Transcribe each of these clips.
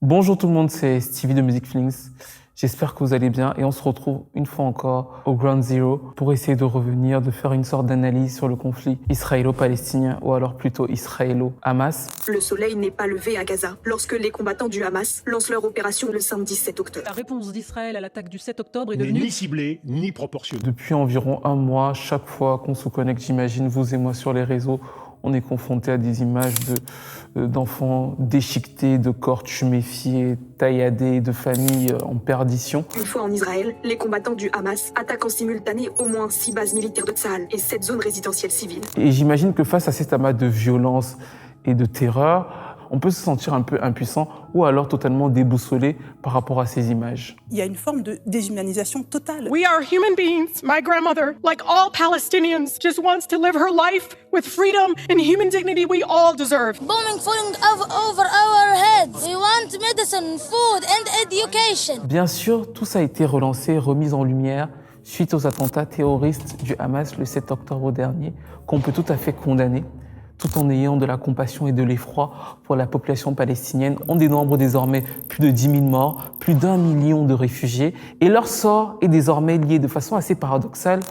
Bonjour tout le monde, c'est Stevie de Music Feelings. J'espère que vous allez bien et on se retrouve une fois encore au Ground Zero pour essayer de revenir, de faire une sorte d'analyse sur le conflit israélo-palestinien ou alors plutôt israélo-Hamas. Le soleil n'est pas levé à Gaza lorsque les combattants du Hamas lancent leur opération le samedi 7 octobre. La réponse d'Israël à l'attaque du 7 octobre est n'est devenue ni ciblée ni proportionnée. Depuis environ un mois, chaque fois qu'on se connecte, j'imagine, vous et moi sur les réseaux, on est confronté à des images d'enfants déchiquetés, de corps tuméfiés, tailladés, de familles en perdition. Une fois en Israël, les combattants du Hamas attaquent en simultané au moins 6 bases militaires de Tsahal et 7 zones résidentielles civiles. Et j'imagine que face à cet amas de violence et de terreur, on peut se sentir un peu impuissant ou alors totalement déboussolé par rapport à ces images. Il y a une forme de déshumanisation totale. We are human beings. My grandmother, like all Palestinians, just wants to live her life with freedom and human dignity we all deserve. Bombing falling over our heads. We want medicine, food and education. Bien sûr, tout ça a été relancé, remis en lumière suite aux attentats terroristes du Hamas le 7 octobre dernier, qu'on peut tout à fait condamner, tout en ayant de la compassion et de l'effroi pour la population palestinienne. On dénombre désormais plus de 10 000 morts, plus d'1 million de réfugiés, et leur sort est désormais lié de façon assez paradoxale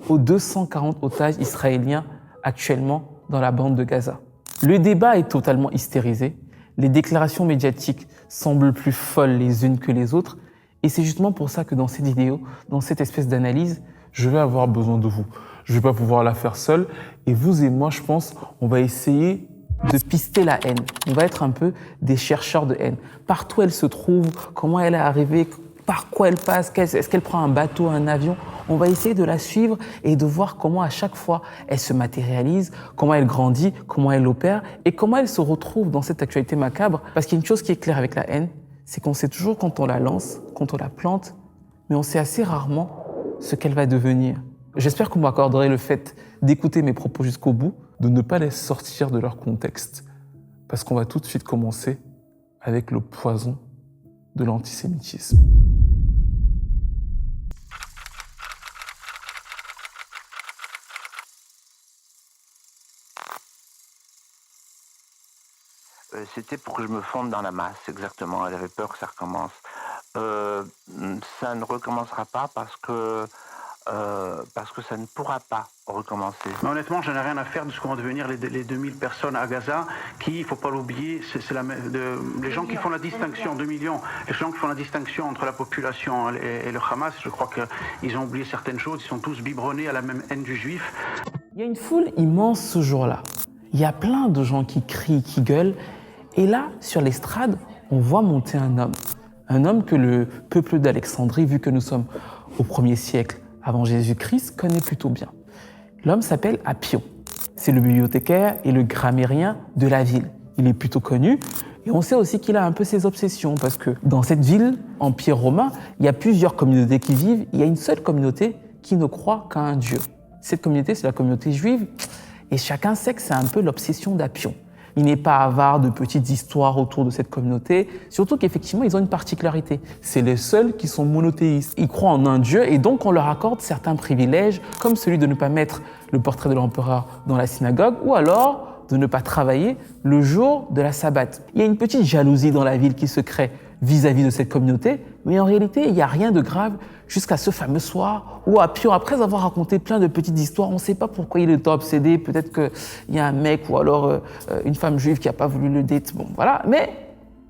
aux 240 otages israéliens actuellement dans la bande de Gaza. Le débat est totalement hystérisé, les déclarations médiatiques semblent plus folles les unes que les autres, et c'est justement pour ça que dans cette vidéo, dans cette espèce d'analyse, je vais avoir besoin de vous. Je ne vais pas pouvoir la faire seule. Et vous et moi, je pense, on va essayer de pister la haine. On va être un peu des chercheurs de haine. Partout elle se trouve, comment elle est arrivée, par quoi elle passe, est-ce qu'elle prend un bateau, un avion. On va essayer de la suivre et de voir comment à chaque fois elle se matérialise, comment elle grandit, comment elle opère et comment elle se retrouve dans cette actualité macabre. Parce qu'il y a une chose qui est claire avec la haine, c'est qu'on sait toujours quand on la lance, quand on la plante, mais on sait assez rarement ce qu'elle va devenir. J'espère que vous m'accorderez le fait d'écouter mes propos jusqu'au bout, de ne pas les sortir de leur contexte, parce qu'on va tout de suite commencer avec le poison de l'antisémitisme. C'était pour que je me fonde dans la masse, exactement. Elle avait peur que ça recommence. Ça ne recommencera pas parce que ça ne pourra pas recommencer. Mais honnêtement, je n'ai rien à faire de ce qu'on va devenir les 2000 personnes à Gaza, qui, il ne faut pas l'oublier, les gens qui font la distinction, 2 millions, les gens qui font la distinction entre la population et le Hamas, je crois qu'ils ont oublié certaines choses, ils sont tous biberonnés à la même haine du juif. Il y a une foule immense ce jour-là. Il y a plein de gens qui crient, qui gueulent. Et là, sur l'estrade, on voit monter un homme. Un homme que le peuple d'Alexandrie, vu que nous sommes au 1er siècle avant Jésus-Christ, connaît plutôt bien. L'homme s'appelle Appion. C'est le bibliothécaire et le grammairien de la ville. Il est plutôt connu et on sait aussi qu'il a un peu ses obsessions parce que dans cette ville, empire romain, il y a plusieurs communautés qui vivent. Il y a une seule communauté qui ne croit qu'à un dieu. Cette communauté, c'est la communauté juive et chacun sait que c'est un peu l'obsession d'Appion. Il n'est pas avare de petites histoires autour de cette communauté, surtout qu'effectivement, ils ont une particularité. C'est les seuls qui sont monothéistes. Ils croient en un dieu et donc on leur accorde certains privilèges, comme celui de ne pas mettre le portrait de l'empereur dans la synagogue ou alors de ne pas travailler le jour de la Sabbath. Il y a une petite jalousie dans la ville qui se crée vis-à-vis de cette communauté, mais en réalité, il n'y a rien de grave jusqu'à ce fameux soir où Appion, après avoir raconté plein de petites histoires, on ne sait pas pourquoi il est obsédé, peut-être qu'il y a un mec ou alors une femme juive qui n'a pas voulu le date, bon voilà, mais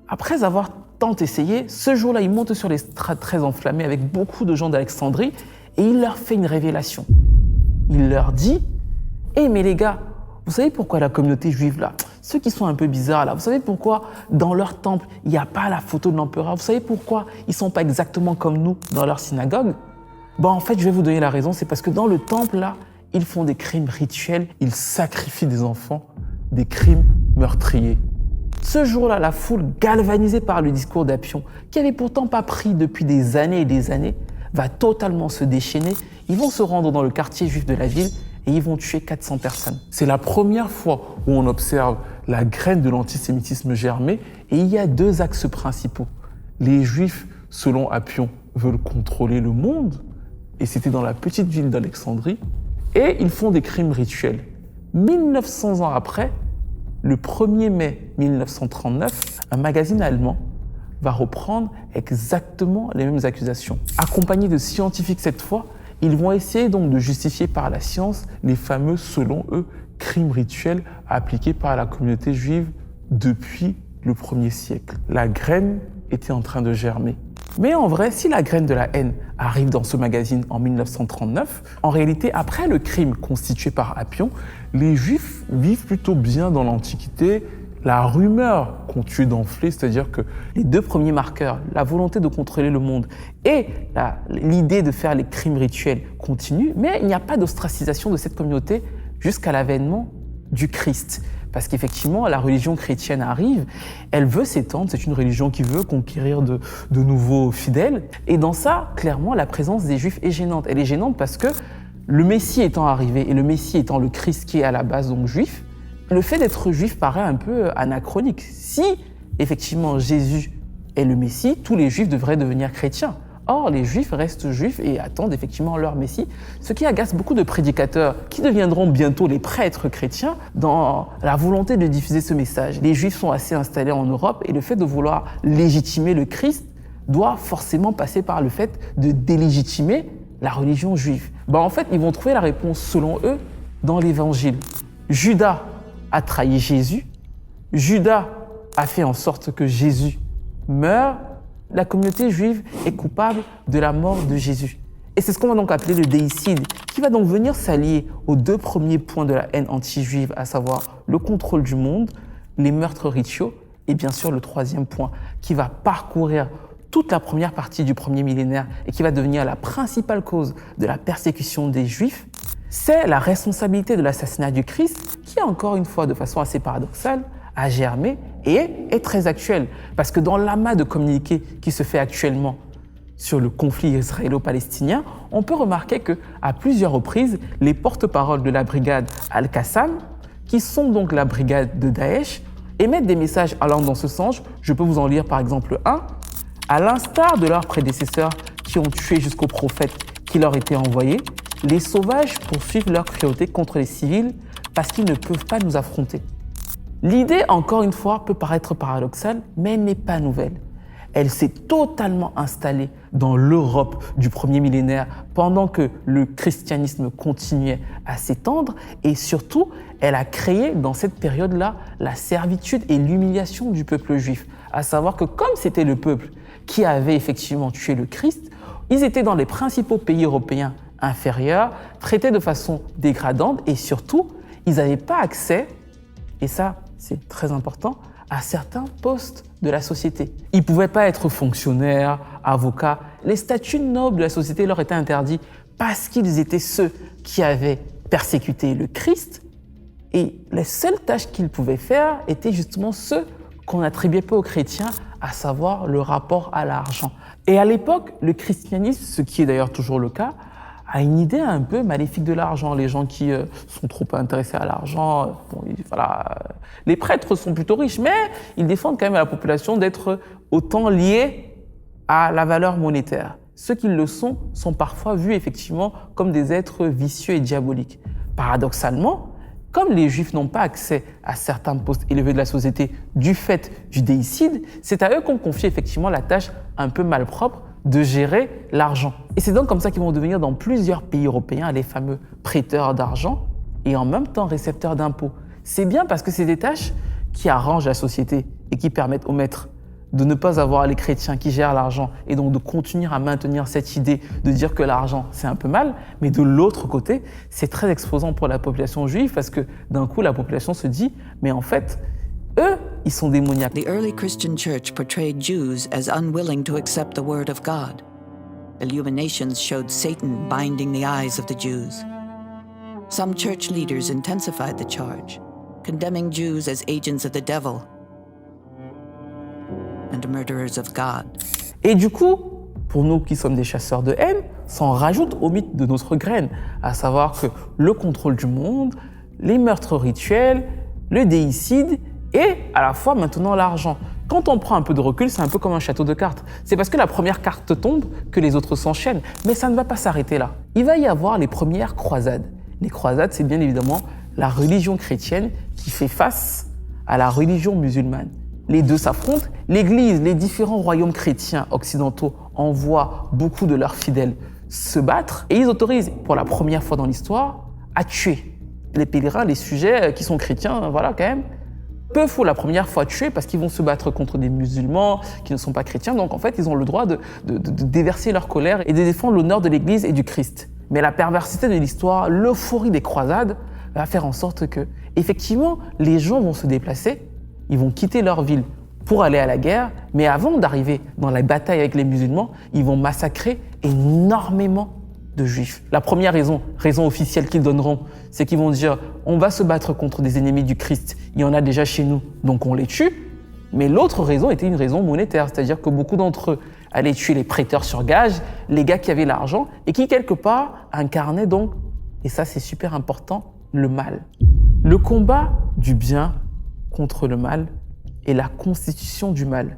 après avoir tant essayé, ce jour-là, il monte sur les strates très enflammées avec beaucoup de gens d'Alexandrie et il leur fait une révélation. Il leur dit « Eh mais les gars, vous savez pourquoi la communauté juive là, ceux qui sont un peu bizarres là, vous savez pourquoi dans leur temple, il n'y a pas la photo de l'empereur? Vous savez pourquoi ils ne sont pas exactement comme nous dans leur synagogue? En fait, je vais vous donner la raison, c'est parce que dans le temple là, ils font des crimes rituels, ils sacrifient des enfants, des crimes meurtriers. Ce jour-là, la foule, galvanisée par le discours d'Appion, qui n'avait pourtant pas pris depuis des années et des années, va totalement se déchaîner. Ils vont se rendre dans le quartier juif de la ville et ils vont tuer 400 personnes. C'est la première fois où on observe la graine de l'antisémitisme germer et il y a 2 axes principaux. Les Juifs, selon Appion, veulent contrôler le monde et c'était dans la petite ville d'Alexandrie et ils font des crimes rituels. 1900 ans après, le 1er mai 1939, un magazine allemand va reprendre exactement les mêmes accusations. Accompagnés de scientifiques cette fois, ils vont essayer donc de justifier par la science les fameux, selon eux, crimes rituels appliqués par la communauté juive depuis le 1er siècle. La graine était en train de germer. Mais en vrai, si la graine de la haine arrive dans ce magazine en 1939, en réalité, après le crime constitué par Appion, les Juifs vivent plutôt bien dans l'Antiquité. La rumeur continue d'enfler, c'est-à-dire que les deux premiers marqueurs, la volonté de contrôler le monde et l'idée de faire les crimes rituels continuent, mais il n'y a pas d'ostracisation de cette communauté jusqu'à l'avènement du Christ. Parce qu'effectivement, la religion chrétienne arrive, elle veut s'étendre, c'est une religion qui veut conquérir de nouveaux fidèles. Et dans ça, clairement, la présence des Juifs est gênante. Elle est gênante parce que le Messie étant arrivé, et le Messie étant le Christ qui est à la base donc juif, le fait d'être juif paraît un peu anachronique. Si, effectivement, Jésus est le Messie, tous les Juifs devraient devenir chrétiens. Or, les Juifs restent Juifs et attendent effectivement leur Messie, ce qui agace beaucoup de prédicateurs qui deviendront bientôt les prêtres chrétiens dans la volonté de diffuser ce message. Les Juifs sont assez installés en Europe et le fait de vouloir légitimer le Christ doit forcément passer par le fait de délégitimer la religion juive. En fait, ils vont trouver la réponse, selon eux, dans l'Évangile. Judas a trahi Jésus, Judas a fait en sorte que Jésus meure. La communauté juive est coupable de la mort de Jésus. Et c'est ce qu'on va donc appeler le déicide, qui va donc venir s'allier aux deux premiers points de la haine anti-juive, à savoir le contrôle du monde, les meurtres rituels, et bien sûr le troisième point, qui va parcourir toute la première partie du premier millénaire et qui va devenir la principale cause de la persécution des Juifs, c'est la responsabilité de l'assassinat du Christ, qui encore une fois, de façon assez paradoxale, a germé et est très actuel. Parce que dans l'amas de communiqués qui se fait actuellement sur le conflit israélo-palestinien, on peut remarquer qu'à plusieurs reprises, les porte-paroles de la brigade Al-Qassam, qui sont donc la brigade de Daesh, émettent des messages allant dans ce sens. Je peux vous en lire par exemple un. À l'instar de leurs prédécesseurs qui ont tué jusqu'au prophète qui leur était envoyé, les sauvages poursuivent leur cruauté contre les civils parce qu'ils ne peuvent pas nous affronter. L'idée, encore une fois, peut paraître paradoxale, mais elle n'est pas nouvelle. Elle s'est totalement installée dans l'Europe du premier millénaire pendant que le christianisme continuait à s'étendre et surtout, elle a créé dans cette période-là la servitude et l'humiliation du peuple juif. À savoir que comme c'était le peuple qui avait effectivement tué le Christ, ils étaient dans les principaux pays européens inférieurs, traités de façon dégradante et surtout, ils n'avaient pas accès, et ça, c'est très important, à certains postes de la société. Ils ne pouvaient pas être fonctionnaires, avocats. Les statuts nobles de la société leur étaient interdits parce qu'ils étaient ceux qui avaient persécuté le Christ. Et les seules tâches qu'ils pouvaient faire étaient justement ceux qu'on n'attribuait pas aux chrétiens, à savoir le rapport à l'argent. Et à l'époque, le christianisme, ce qui est d'ailleurs toujours le cas, a une idée un peu maléfique de l'argent. Les gens qui sont trop intéressés à l'argent, les prêtres sont plutôt riches, mais ils défendent quand même à la population d'être autant liés à la valeur monétaire. Ceux qui le sont parfois vus effectivement comme des êtres vicieux et diaboliques. Paradoxalement, comme les Juifs n'ont pas accès à certains postes élevés de la société du fait du déicide, c'est à eux qu'on confie effectivement la tâche un peu malpropre de gérer l'argent. Et c'est donc comme ça qu'ils vont devenir dans plusieurs pays européens les fameux prêteurs d'argent et en même temps récepteurs d'impôts. C'est bien parce que c'est des tâches qui arrangent la société et qui permettent aux maîtres de ne pas avoir les chrétiens qui gèrent l'argent et donc de continuer à maintenir cette idée de dire que l'argent c'est un peu mal, mais de l'autre côté, c'est très exposant pour la population juive parce que d'un coup la population se dit mais en fait, eux, ils sont démoniaques. The early Christian church portrayed Jews as unwilling to accept the word of God. Illuminations showed Satan binding the eyes of the Jews. Some church leaders intensified the charge, condemning Jews as agents of the devil and murderers of God. Et du coup, pour nous qui sommes des chasseurs de haine, ça en rajoute au mythe de notre graine, à savoir que le contrôle du monde, les meurtres rituels, le déicide et à la fois maintenant l'argent. Quand on prend un peu de recul, c'est un peu comme un château de cartes. C'est parce que la première carte tombe que les autres s'enchaînent. Mais ça ne va pas s'arrêter là. Il va y avoir les premières croisades. Les croisades, c'est bien évidemment la religion chrétienne qui fait face à la religion musulmane. les deux s'affrontent, l'Église, les différents royaumes chrétiens occidentaux envoient beaucoup de leurs fidèles se battre et ils autorisent, pour la première fois dans l'histoire, à tuer les pèlerins, les sujets qui sont chrétiens, voilà quand même. Peu faut la première fois tuer parce qu'ils vont se battre contre des musulmans qui ne sont pas chrétiens. Donc en fait, ils ont le droit de déverser leur colère et de défendre l'honneur de l'Église et du Christ. Mais la perversité de l'histoire, l'euphorie des croisades va faire en sorte que, effectivement, les gens vont se déplacer, ils vont quitter leur ville pour aller à la guerre, mais avant d'arriver dans la bataille avec les musulmans, ils vont massacrer énormément de juifs. La première raison officielle qu'ils donneront, c'est qu'ils vont dire « on va se battre contre des ennemis du Christ, il y en a déjà chez nous, donc on les tue ». Mais l'autre raison était une raison monétaire, c'est-à-dire que beaucoup d'entre eux allaient tuer les prêteurs sur gage, les gars qui avaient l'argent et qui, quelque part, incarnaient donc, et ça c'est super important, le mal. Le combat du bien contre le mal est la constitution du mal.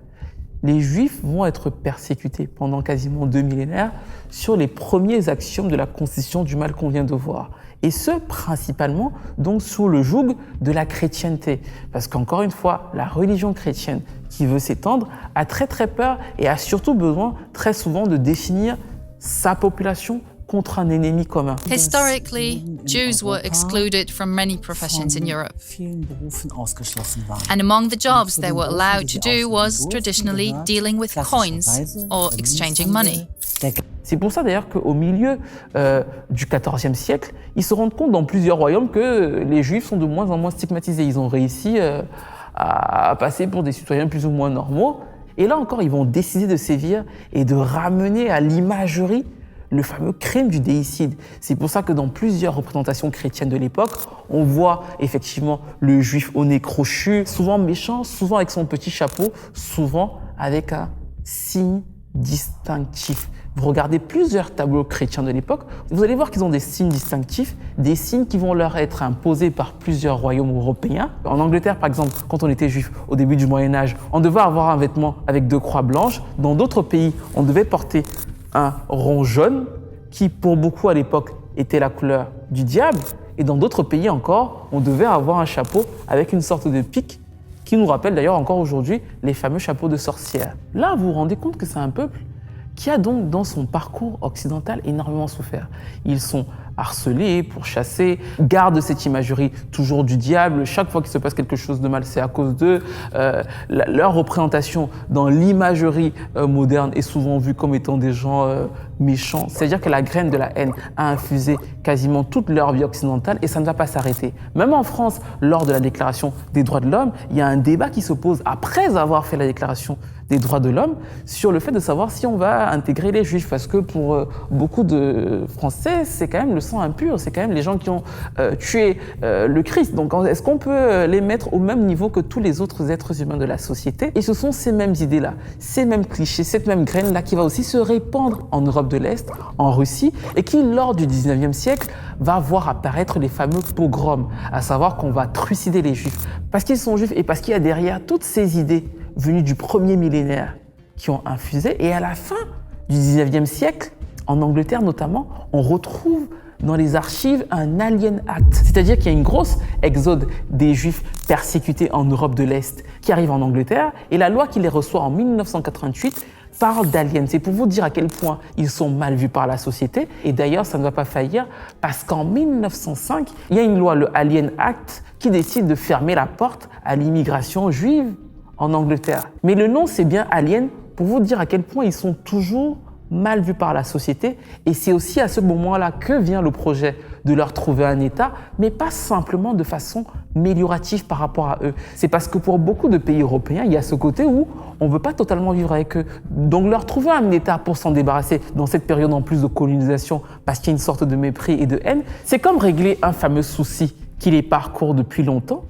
Les Juifs vont être persécutés pendant quasiment 2 millénaires sur les premiers axiomes de la constitution du mal qu'on vient de voir. Et ce, principalement, donc sous le joug de la chrétienté. Parce qu'encore une fois, la religion chrétienne qui veut s'étendre a très peur et a surtout besoin très souvent de définir sa population contre un ennemi commun. Historically, Jews were excluded from many professions in Europe. And among the jobs they were allowed to do was traditionally dealing with coins or exchanging money. C'est pour ça d'ailleurs qu'au milieu du XIVe siècle, ils se rendent compte dans plusieurs royaumes que les Juifs sont de moins en moins stigmatisés. Ils ont réussi à passer pour des citoyens plus ou moins normaux. Et là encore, ils vont décider de sévir et de ramener à l'imagerie le fameux crime du déicide. C'est pour ça que dans plusieurs représentations chrétiennes de l'époque, on voit effectivement le juif au nez crochu, souvent méchant, souvent avec son petit chapeau, souvent avec un signe distinctif. Vous regardez plusieurs tableaux chrétiens de l'époque, vous allez voir qu'ils ont des signes distinctifs, des signes qui vont leur être imposés par plusieurs royaumes européens. En Angleterre, par exemple, quand on était juif au début du Moyen-Âge, on devait avoir un vêtement avec 2 croix blanches. Dans d'autres pays, on devait porter un rond jaune qui, pour beaucoup à l'époque, était la couleur du diable. Et dans d'autres pays encore, on devait avoir un chapeau avec une sorte de pic qui nous rappelle d'ailleurs encore aujourd'hui les fameux chapeaux de sorcière. Là, vous vous rendez compte que c'est un peuple qui a donc dans son parcours occidental énormément souffert. Ils sont harcelés, pourchassés, gardent cette imagerie toujours du diable. Chaque fois qu'il se passe quelque chose de mal, c'est à cause d'eux. Leur représentation dans l'imagerie moderne est souvent vue comme étant des gens méchants. C'est-à-dire que la graine de la haine a infusé quasiment toute leur vie occidentale et ça ne va pas s'arrêter. Même en France, lors de la Déclaration des droits de l'homme, il y a un débat qui s'oppose après avoir fait la Déclaration des droits de l'homme sur le fait de savoir si on va intégrer les Juifs. Parce que pour beaucoup de Français, c'est quand même le sang impur, c'est quand même les gens qui ont tué le Christ. Donc est-ce qu'on peut les mettre au même niveau que tous les autres êtres humains de la société? Et ce sont ces mêmes idées-là, ces mêmes clichés, cette même graine-là qui va aussi se répandre en Europe de l'Est, en Russie, et qui, lors du 19e siècle, va voir apparaître les fameux pogroms, à savoir qu'on va trucider les Juifs. Parce qu'ils sont Juifs et parce qu'il y a derrière toutes ces idées venues du premier millénaire qui ont infusé. Et à la fin du 19e siècle, en Angleterre notamment, on retrouve dans les archives un Alien Act. C'est-à-dire qu'il y a une grosse exode des Juifs persécutés en Europe de l'Est qui arrive en Angleterre. Et la loi qui les reçoit en 1988 parle d'aliens. C'est pour vous dire à quel point ils sont mal vus par la société. Et d'ailleurs, ça ne va pas faillir parce qu'en 1905, il y a une loi, le Alien Act, qui décide de fermer la porte à l'immigration juive en Angleterre. Mais le nom, c'est bien Alien pour vous dire à quel point ils sont toujours mal vus par la société. Et c'est aussi à ce moment-là que vient le projet de leur trouver un État, mais pas simplement de façon améliorative par rapport à eux. C'est parce que pour beaucoup de pays européens, il y a ce côté où on ne veut pas totalement vivre avec eux. Donc leur trouver un État pour s'en débarrasser dans cette période en plus de colonisation, parce qu'il y a une sorte de mépris et de haine, c'est comme régler un fameux souci qui les parcourt depuis longtemps,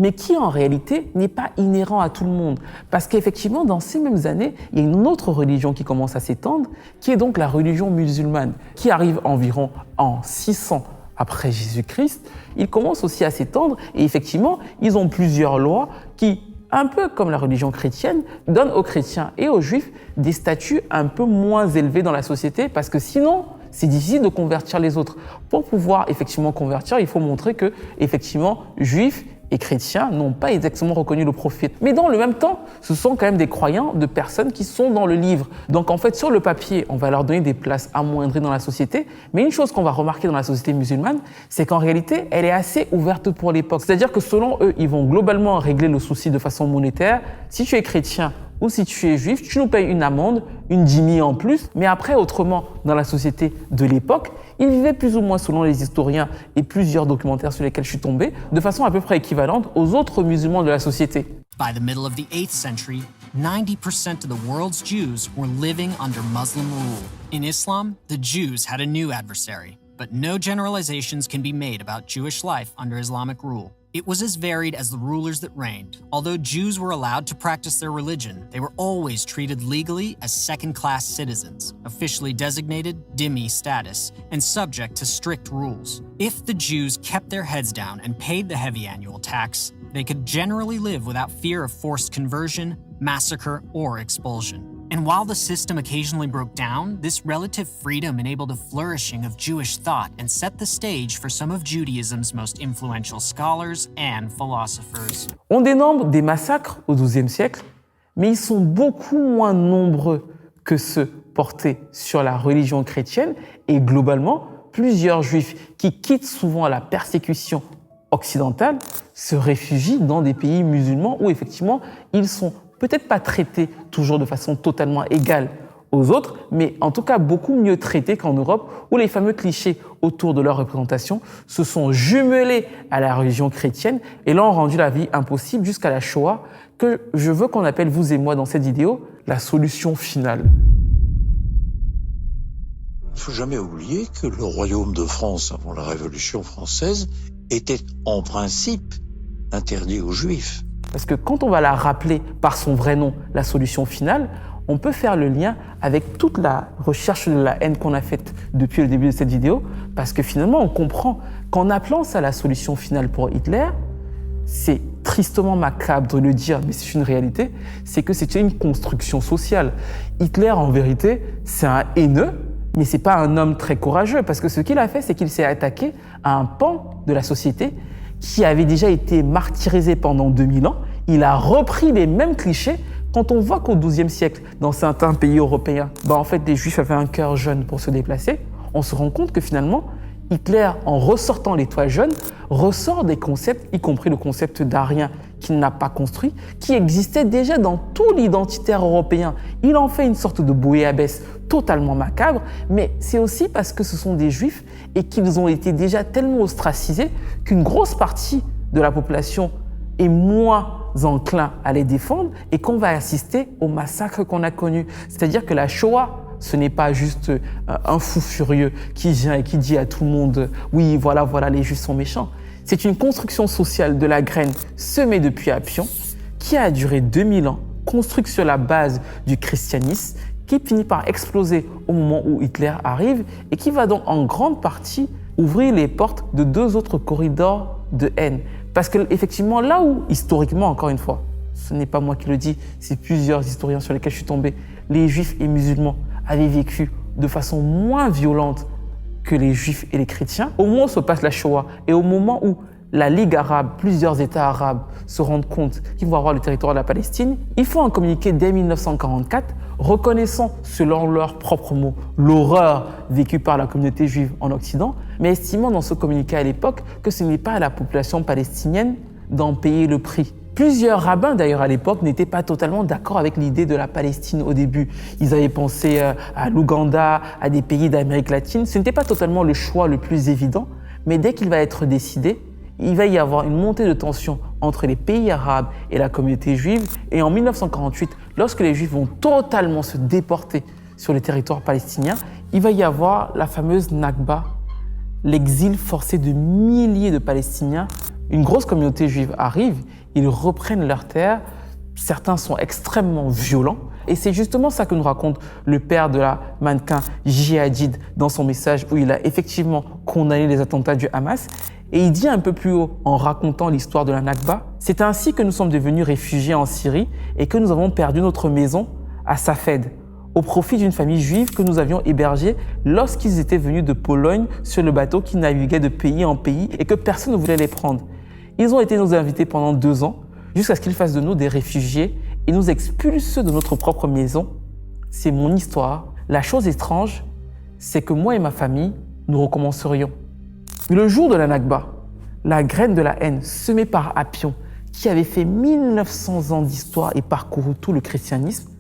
mais qui en réalité n'est pas inhérent à tout le monde. Parce qu'effectivement, dans ces mêmes années, il y a une autre religion qui commence à s'étendre, qui est donc la religion musulmane, qui arrive environ en 600 après Jésus-Christ. Ils commencent aussi à s'étendre et effectivement, ils ont plusieurs lois qui, un peu comme la religion chrétienne, donnent aux chrétiens et aux juifs des statuts un peu moins élevés dans la société parce que sinon, c'est difficile de convertir les autres. Pour pouvoir effectivement convertir, il faut montrer que, effectivement, juifs et chrétiens n'ont pas exactement reconnu le prophète. Mais dans le même temps, ce sont quand même des croyants, de personnes qui sont dans le livre. Donc en fait, sur le papier, on va leur donner des places amoindries dans la société. Mais une chose qu'on va remarquer dans la société musulmane, c'est qu'en réalité, elle est assez ouverte pour l'époque. C'est-à-dire que selon eux, ils vont globalement régler le souci de façon monétaire. Si tu es chrétien ou si tu es juif, tu nous payes une amende, une dîme en plus. Mais après, autrement, dans la société de l'époque, ils vivaient plus ou moins, selon les historiens et plusieurs documentaires sur lesquels je suis tombé, de façon à peu près équivalente aux autres musulmans de la société. By the middle of the 8th century, 90% of the world's Jews were living under Muslim rule. In Islam, the Jews had a new adversary, but no generalizations can be made about Jewish life under Islamic rule. It was as varied as the rulers that reigned. Although Jews were allowed to practice their religion, they were always treated legally as second-class citizens, officially designated dhimmi status, and subject to strict rules. If the Jews kept their heads down and paid the heavy annual tax, they could generally live without fear of forced conversion, massacre, or expulsion. And while the system occasionally broke down, this relative freedom enabled a flourishing of Jewish thought and set the stage for some of Judaism's most influential scholars and philosophers. On dénombre des massacres au XIIe siècle, mais ils sont beaucoup moins nombreux que ceux portés sur la religion chrétienne et globalement, plusieurs juifs qui quittent souvent la persécution occidentale se réfugient dans des pays musulmans où effectivement ils sont peut-être pas traités toujours de façon totalement égale aux autres, mais en tout cas beaucoup mieux traités qu'en Europe, où les fameux clichés autour de leur représentation se sont jumelés à la religion chrétienne et l'ont rendu la vie impossible jusqu'à la Shoah, que je veux qu'on appelle, vous et moi, dans cette vidéo, la solution finale. Il ne faut jamais oublier que le royaume de France, avant la Révolution française, était en principe interdit aux Juifs. Parce que quand on va la rappeler par son vrai nom, la solution finale, on peut faire le lien avec toute la recherche de la haine qu'on a faite depuis le début de cette vidéo, parce que finalement, on comprend qu'en appelant ça la solution finale pour Hitler, c'est tristement macabre de le dire, mais c'est une réalité, c'est que c'était une construction sociale. Hitler, en vérité, c'est un haineux, mais c'est pas un homme très courageux, parce que ce qu'il a fait, c'est qu'il s'est attaqué à un pan de la société qui avait déjà été martyrisé pendant 2000 ans. Il a repris les mêmes clichés. Quand on voit qu'au XIIe siècle, dans certains pays européens, en fait, les Juifs avaient un cœur jeune pour se déplacer, on se rend compte que finalement, Hitler, en ressortant les toits jeunes, ressort des concepts, y compris le concept d'arien qu'il n'a pas construit, qui existait déjà dans tout l'identitaire européen. Il en fait une sorte de bouillabaisse totalement macabre, mais c'est aussi parce que ce sont des Juifs et qu'ils ont été déjà tellement ostracisés qu'une grosse partie de la population est moins enclin à les défendre et qu'on va assister au massacre qu'on a connu. C'est-à-dire que la Shoah, ce n'est pas juste un fou furieux qui vient et qui dit à tout le monde « oui, voilà, les Juifs sont méchants ». C'est une construction sociale de la graine semée depuis Appion qui a duré 2000 ans, construite sur la base du christianisme, qui finit par exploser au moment où Hitler arrive et qui va donc en grande partie ouvrir les portes de deux autres corridors de haine. Parce qu'effectivement, là où, historiquement, encore une fois, ce n'est pas moi qui le dis, c'est plusieurs historiens sur lesquels je suis tombé, les Juifs et musulmans avaient vécu de façon moins violente que les Juifs et les chrétiens. Au moment où se passe la Shoah et au moment où la Ligue arabe, plusieurs États arabes se rendent compte qu'ils vont avoir le territoire de la Palestine, ils font un communiqué dès 1944 reconnaissant, selon leurs propres mots, l'horreur vécue par la communauté juive en Occident, mais estimant dans ce communiqué à l'époque que ce n'est pas à la population palestinienne d'en payer le prix. Plusieurs rabbins, d'ailleurs, à l'époque, n'étaient pas totalement d'accord avec l'idée de la Palestine au début. Ils avaient pensé à l'Ouganda, à des pays d'Amérique latine. Ce n'était pas totalement le choix le plus évident, mais dès qu'il va être décidé, il va y avoir une montée de tension entre les pays arabes et la communauté juive. Et en 1948, lorsque les Juifs vont totalement se déporter sur le territoire palestinien, il va y avoir la fameuse Nakba, l'exil forcé de milliers de Palestiniens. Une grosse communauté juive arrive, ils reprennent leurs terres, certains sont extrêmement violents. Et c'est justement ça que nous raconte le père de la mannequin J. Hadid dans son message où il a effectivement condamné les attentats du Hamas. Et il dit un peu plus haut, en racontant l'histoire de la Nakba, « C'est ainsi que nous sommes devenus réfugiés en Syrie et que nous avons perdu notre maison à Safed, au profit d'une famille juive que nous avions hébergée lorsqu'ils étaient venus de Pologne sur le bateau qui naviguait de pays en pays et que personne ne voulait les prendre. Ils ont été nos invités pendant 2 ans, jusqu'à ce qu'ils fassent de nous des réfugiés et nous expulsent de notre propre maison. C'est mon histoire. La chose étrange, c'est que moi et ma famille, nous recommencerions. Mais le jour de la Nakba, la graine de la haine semée par Appion, qui avait fait 1900 ans d'histoire et parcouru tout le christianisme,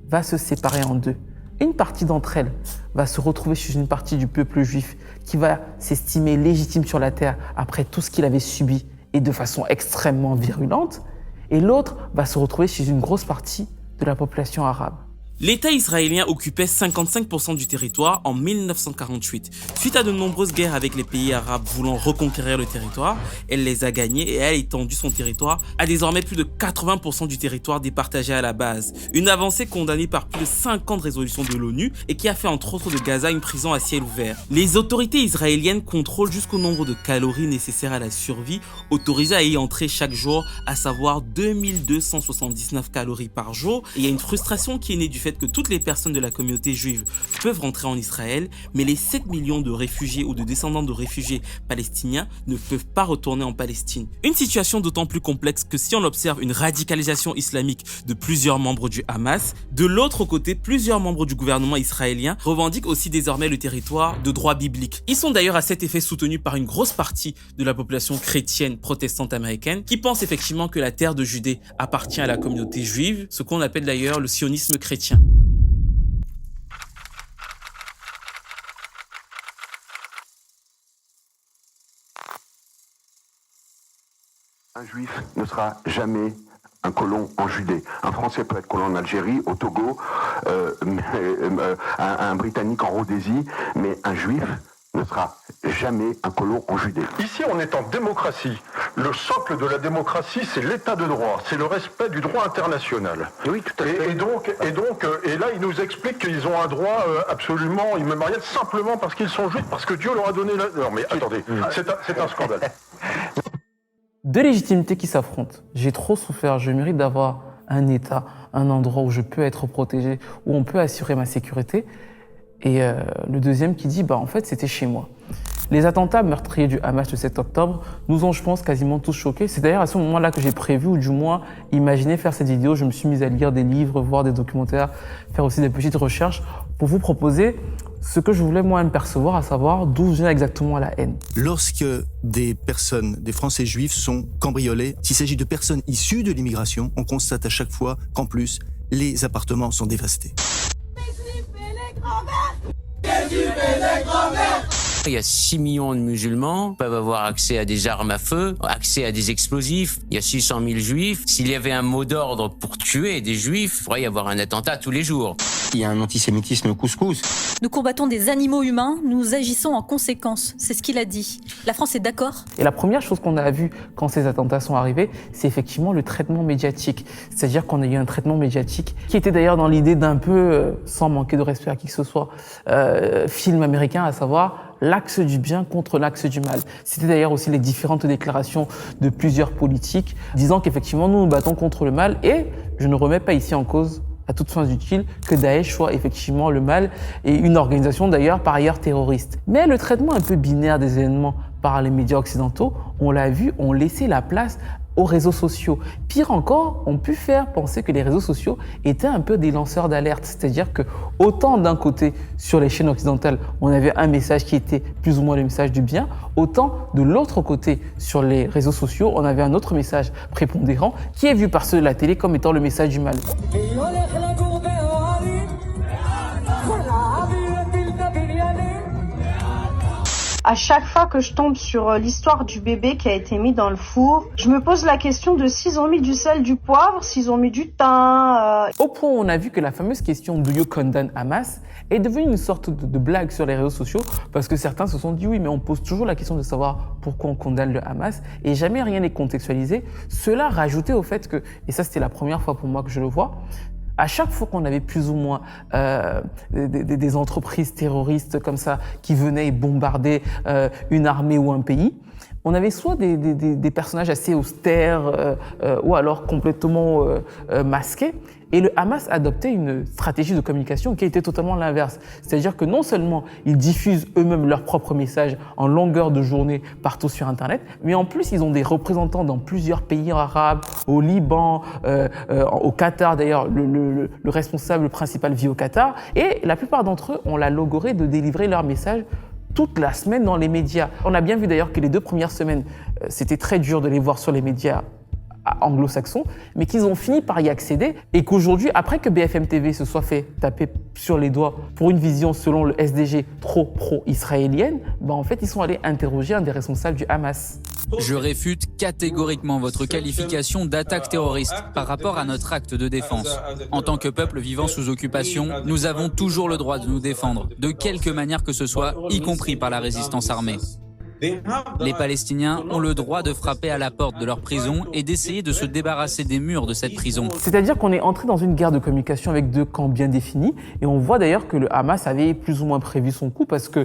va se séparer en deux. Une partie d'entre elles va se retrouver chez une partie du peuple juif qui va s'estimer légitime sur la terre après tout ce qu'il avait subi et de façon extrêmement virulente, et l'autre va se retrouver chez une grosse partie de la population arabe. L'État israélien occupait 55% du territoire en 1948. Suite à de nombreuses guerres avec les pays arabes voulant reconquérir le territoire, elle les a gagnés et elle a étendu son territoire à désormais plus de 80% du territoire départagé à la base. Une avancée condamnée par plus de 50 résolutions de l'ONU et qui a fait entre autres de Gaza une prison à ciel ouvert. Les autorités israéliennes contrôlent jusqu'au nombre de calories nécessaires à la survie, autorisées à y entrer chaque jour, à savoir 2279 calories par jour. Et il y a une frustration qui est née du fait que toutes les personnes de la communauté juive peuvent rentrer en Israël, mais les 7 millions de réfugiés ou de descendants de réfugiés palestiniens ne peuvent pas retourner en Palestine. Une situation d'autant plus complexe que si on observe une radicalisation islamique de plusieurs membres du Hamas, de l'autre côté, plusieurs membres du gouvernement israélien revendiquent aussi désormais le territoire de droit biblique. Ils sont d'ailleurs à cet effet soutenus par une grosse partie de la population chrétienne protestante américaine qui pense effectivement que la terre de Judée appartient à la communauté juive, ce qu'on appelle d'ailleurs le sionisme chrétien. Un juif ne sera jamais un colon en Judée. Un Français peut être colon en Algérie, au Togo, un Britannique en Rhodésie, mais un juif ne sera jamais un colon en Judée. Ici, on est en démocratie. Le socle de la démocratie, c'est l'état de droit, c'est le respect du droit international. Oui, tout à fait. Et là, ils nous expliquent qu'ils ont un droit absolument immémorial, simplement parce qu'ils sont juifs, parce que Dieu leur a donné la... Non, mais attendez, c'est un scandale. Deux légitimités qui s'affrontent. J'ai trop souffert, je mérite d'avoir un État, un endroit où je peux être protégé, où on peut assurer ma sécurité. Et le deuxième qui dit, en fait, c'était chez moi. Les attentats meurtriers du Hamas le 7 octobre nous ont, je pense, quasiment tous choqués. C'est d'ailleurs à ce moment-là que j'ai prévu, ou du moins imaginé faire cette vidéo. Je me suis mise à lire des livres, voir des documentaires, faire aussi des petites recherches pour vous proposer ce que je voulais moi-même percevoir, à savoir d'où vient exactement la haine. Lorsque des personnes, des Français juifs sont cambriolés, s'il s'agit de personnes issues de l'immigration, on constate à chaque fois qu'en plus, les appartements sont dévastés. Il y a 6 millions de musulmans qui peuvent avoir accès à des armes à feu, accès à des explosifs. Il y a 600 000 juifs. S'il y avait un mot d'ordre pour tuer des juifs, il pourrait y avoir un attentat tous les jours. Il y a un antisémitisme couscous. Nous combattons des animaux humains, nous agissons en conséquence. C'est ce qu'il a dit. La France est d'accord ? Et la première chose qu'on a vue quand ces attentats sont arrivés, c'est effectivement le traitement médiatique. C'est-à-dire qu'on a eu un traitement médiatique qui était d'ailleurs dans l'idée d'un peu, sans manquer de respect à qui que ce soit, film américain, à savoir l'axe du bien contre l'axe du mal. C'était d'ailleurs aussi les différentes déclarations de plusieurs politiques disant qu'effectivement nous nous battons contre le mal, et je ne remets pas ici en cause à toutes fins utiles que Daesh soit effectivement le mal et une organisation d'ailleurs par ailleurs terroriste. Mais le traitement un peu binaire des événements par les médias occidentaux, on l'a vu, ont laissé la place aux réseaux sociaux. Pire encore, on pu faire penser que les réseaux sociaux étaient un peu des lanceurs d'alerte. C'est-à-dire que autant d'un côté, sur les chaînes occidentales, on avait un message qui était plus ou moins le message du bien, autant de l'autre côté, sur les réseaux sociaux, on avait un autre message prépondérant qui est vu par ceux de la télé comme étant le message du mal. À chaque fois que je tombe sur l'histoire du bébé qui a été mis dans le four, je me pose la question de s'ils ont mis du sel, du poivre, s'ils ont mis du thym. Au point où on a vu que la fameuse question « Do you condemn Hamas ?» est devenue une sorte de blague sur les réseaux sociaux, parce que certains se sont dit oui, mais on pose toujours la question de savoir pourquoi on condamne le Hamas et jamais rien n'est contextualisé. Cela rajoutait au fait que, et ça c'était la première fois pour moi que je le vois, à chaque fois qu'on avait plus ou moins des entreprises terroristes comme ça qui venaient et bombardaient une armée ou un pays, on avait soit des personnages assez austères ou alors complètement masqués. Et le Hamas adoptait une stratégie de communication qui était totalement l'inverse. C'est-à-dire que non seulement ils diffusent eux-mêmes leurs propres messages en longueur de journée partout sur Internet, mais en plus ils ont des représentants dans plusieurs pays arabes, au Liban, au Qatar d'ailleurs, le responsable principal vit au Qatar. Et la plupart d'entre eux ont la logorée de délivrer leurs messages toute la semaine dans les médias. On a bien vu d'ailleurs que les 2 premières semaines, c'était très dur de les voir sur les médias anglo-saxons, mais qu'ils ont fini par y accéder et qu'aujourd'hui, après que BFM TV se soit fait taper sur les doigts pour une vision selon le SDG trop pro-israélienne, en fait, ils sont allés interroger un des responsables du Hamas. Je réfute catégoriquement votre qualification d'attaque terroriste par rapport à notre acte de défense. En tant que peuple vivant sous occupation, nous avons toujours le droit de nous défendre, de quelque manière que ce soit, y compris par la résistance armée. Les Palestiniens ont le droit de frapper à la porte de leur prison et d'essayer de se débarrasser des murs de cette prison. C'est-à-dire qu'on est entré dans une guerre de communication avec 2 camps bien définis et on voit d'ailleurs que le Hamas avait plus ou moins prévu son coup parce que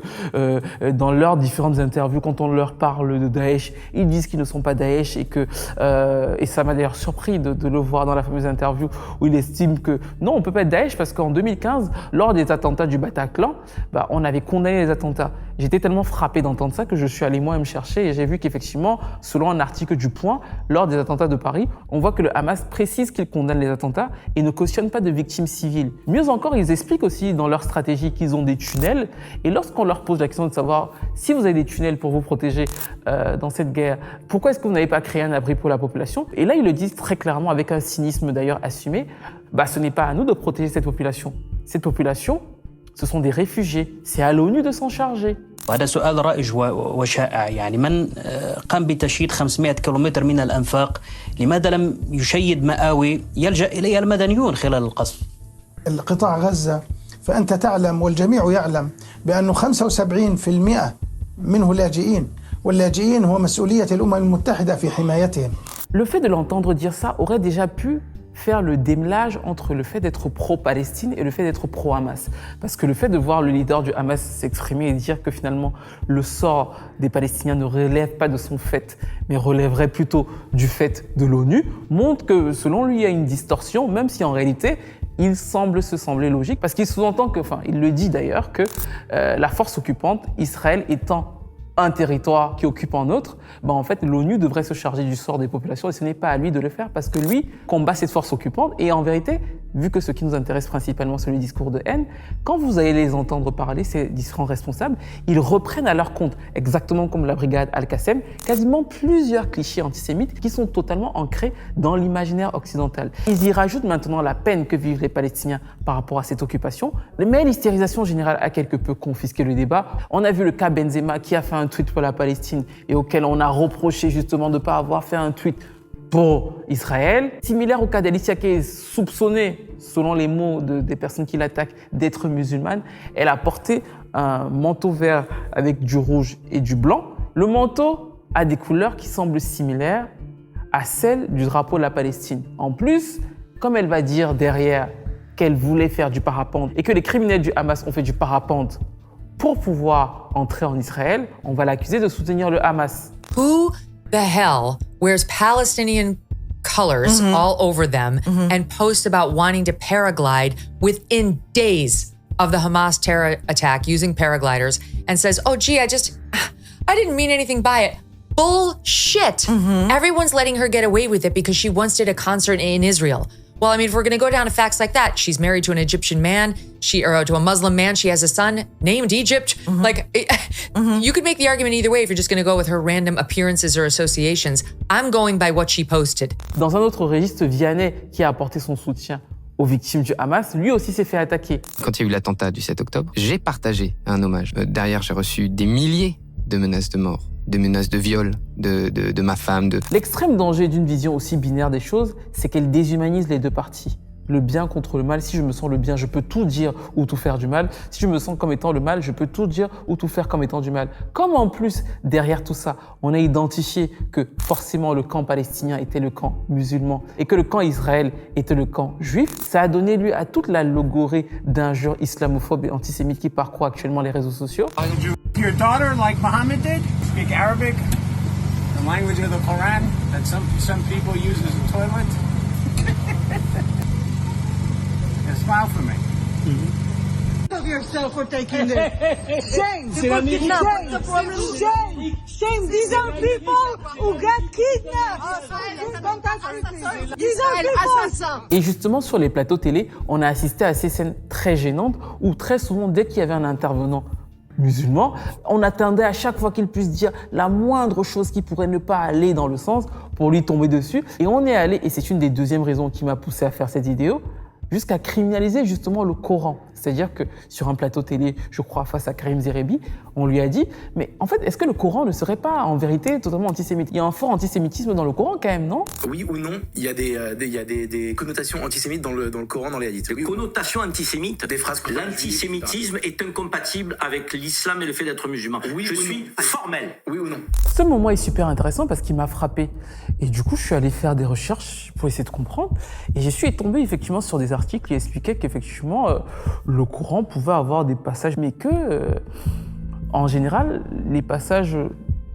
dans leurs différentes interviews, quand on leur parle de Daesh, ils disent qu'ils ne sont pas Daesh et ça m'a d'ailleurs surpris de le voir dans la fameuse interview où il estime que non, on ne peut pas être Daesh parce qu'en 2015, lors des attentats du Bataclan, on avait condamné les attentats. J'étais tellement frappé d'entendre ça que je suis allé moi-même chercher et j'ai vu qu'effectivement, selon un article du Point, lors des attentats de Paris, on voit que le Hamas précise qu'il condamne les attentats et ne cautionne pas de victimes civiles. Mieux encore, ils expliquent aussi dans leur stratégie qu'ils ont des tunnels et lorsqu'on leur pose la question de savoir si vous avez des tunnels pour vous protéger dans cette guerre, pourquoi est-ce que vous n'avez pas créé un abri pour la population? Et là, ils le disent très clairement avec un cynisme d'ailleurs assumé, ce n'est pas à nous de protéger cette population. Cette population, ce sont des réfugiés. C'est à l'ONU de s'en charger. وهذا سؤال رائج وشائع يعني من قام بتشييد 500 كيلومتر من الأنفاق لماذا لم يشيد مآوي يلجأ إليها المدنيون خلال القصف؟ القطاع غزة فأنت تعلم والجميع يعلم بأنه 75% منه لاجئين واللاجئين هو مسؤولية الأمم المتحدة في حمايتهم. Le fait de l'entendre dire ça aurait déjà pu faire le démêlage entre le fait d'être pro-Palestine et le fait d'être pro-Hamas. Parce que le fait de voir le leader du Hamas s'exprimer et dire que finalement le sort des Palestiniens ne relève pas de son fait, mais relèverait plutôt du fait de l'ONU, montre que selon lui il y a une distorsion, même si en réalité il semble se sembler logique, parce qu'il sous-entend que, il le dit d'ailleurs, que la force occupante, Israël étant un territoire qui occupe un autre, en fait, l'ONU devrait se charger du sort des populations et ce n'est pas à lui de le faire parce que lui combat cette force occupante et en vérité, vu que ce qui nous intéresse principalement c'est le discours de haine, quand vous allez les entendre parler, ces différents responsables, ils reprennent à leur compte, exactement comme la brigade Al-Qassem, quasiment plusieurs clichés antisémites qui sont totalement ancrés dans l'imaginaire occidental. Ils y rajoutent maintenant la peine que vivent les Palestiniens par rapport à cette occupation, mais l'hystérisation générale a quelque peu confisqué le débat. On a vu le cas Benzema qui a fait un tweet pour la Palestine et auquel on a reproché justement de ne pas avoir fait un tweet pour Israël. Similaire au cas d'Alicia qui est soupçonnée, selon les mots des personnes qui l'attaquent, d'être musulmane. Elle a porté un manteau vert avec du rouge et du blanc. Le manteau a des couleurs qui semblent similaires à celles du drapeau de la Palestine. En plus, comme elle va dire derrière qu'elle voulait faire du parapente et que les criminels du Hamas ont fait du parapente pour pouvoir entrer en Israël, on va l'accuser de soutenir le Hamas. Who the hell wears Palestinian colors all over them and posts about wanting to paraglide within days of the Hamas terror attack using paragliders and says, oh gee, I didn't mean anything by it. Bullshit. Everyone's letting her get away with it because she once did a concert in Israel. Well, I mean, if we're going to go down to facts like that, she's married to an Egyptian man, or to a Muslim man. She has a son named Egypt. You could make the argument either way if you're just going to go with her random appearances or associations. I'm going by what she posted. Dans un autre registre, Vianney, qui a apporté son soutien aux victimes du Hamas, lui aussi s'est fait attaquer. Quand il y a eu l'attentat du 7 octobre, j'ai partagé un hommage. Derrière, j'ai reçu des milliers de menaces de mort, de menaces de viol de ma femme. L'extrême danger d'une vision aussi binaire des choses, c'est qu'elle déshumanise les deux parties. Le bien contre le mal. Si je me sens le bien, je peux tout dire ou tout faire du mal. Si je me sens comme étant le mal, je peux tout dire ou tout faire comme étant du mal. Comme en plus, derrière tout ça, on a identifié que forcément le camp palestinien était le camp musulman et que le camp Israël était le camp juif, ça a donné lieu à toute la logorée d'injures islamophobes et antisémites qui parcourent actuellement les réseaux sociaux. Your daughter, like Muhammad did, speak Arabic? The language of the Quran that some people use as a toilet. And smile for me. Of yourself for taking this. Shame. C'est la Shame. Shame. Shame. These are people who get kidnapped. These are people. Et justement, sur les plateaux télé, on a assisté à ces scènes très gênantes où très souvent, dès qu'il y avait un intervenant musulman, on attendait à chaque fois qu'il puisse dire la moindre chose qui pourrait ne pas aller dans le sens pour lui tomber dessus. Et on est allé, et c'est une des deuxièmes raisons qui m'a poussé à faire cette vidéo, jusqu'à criminaliser justement le Coran. C'est-à-dire que sur un plateau télé, je crois, face à Karim Zerebi, on lui a dit « Mais en fait, est-ce que le Coran ne serait pas en vérité totalement antisémite ?» Il y a un fort antisémitisme dans le Coran quand même, non? Oui ou non, il y a des connotations antisémites dans le Coran, dans les hadiths. Oui, connotation antisémite. Des phrases. L'antisémitisme est incompatible avec l'islam et le fait d'être musulman. Oui, je suis formel. Oui ou non? Ce moment est super intéressant parce qu'il m'a frappé. Et du coup, je suis allé faire des recherches pour essayer de comprendre. Et je suis tombé effectivement sur des articles qui expliquaient qu'effectivement, le Coran pouvait avoir des passages, mais que, en général, les passages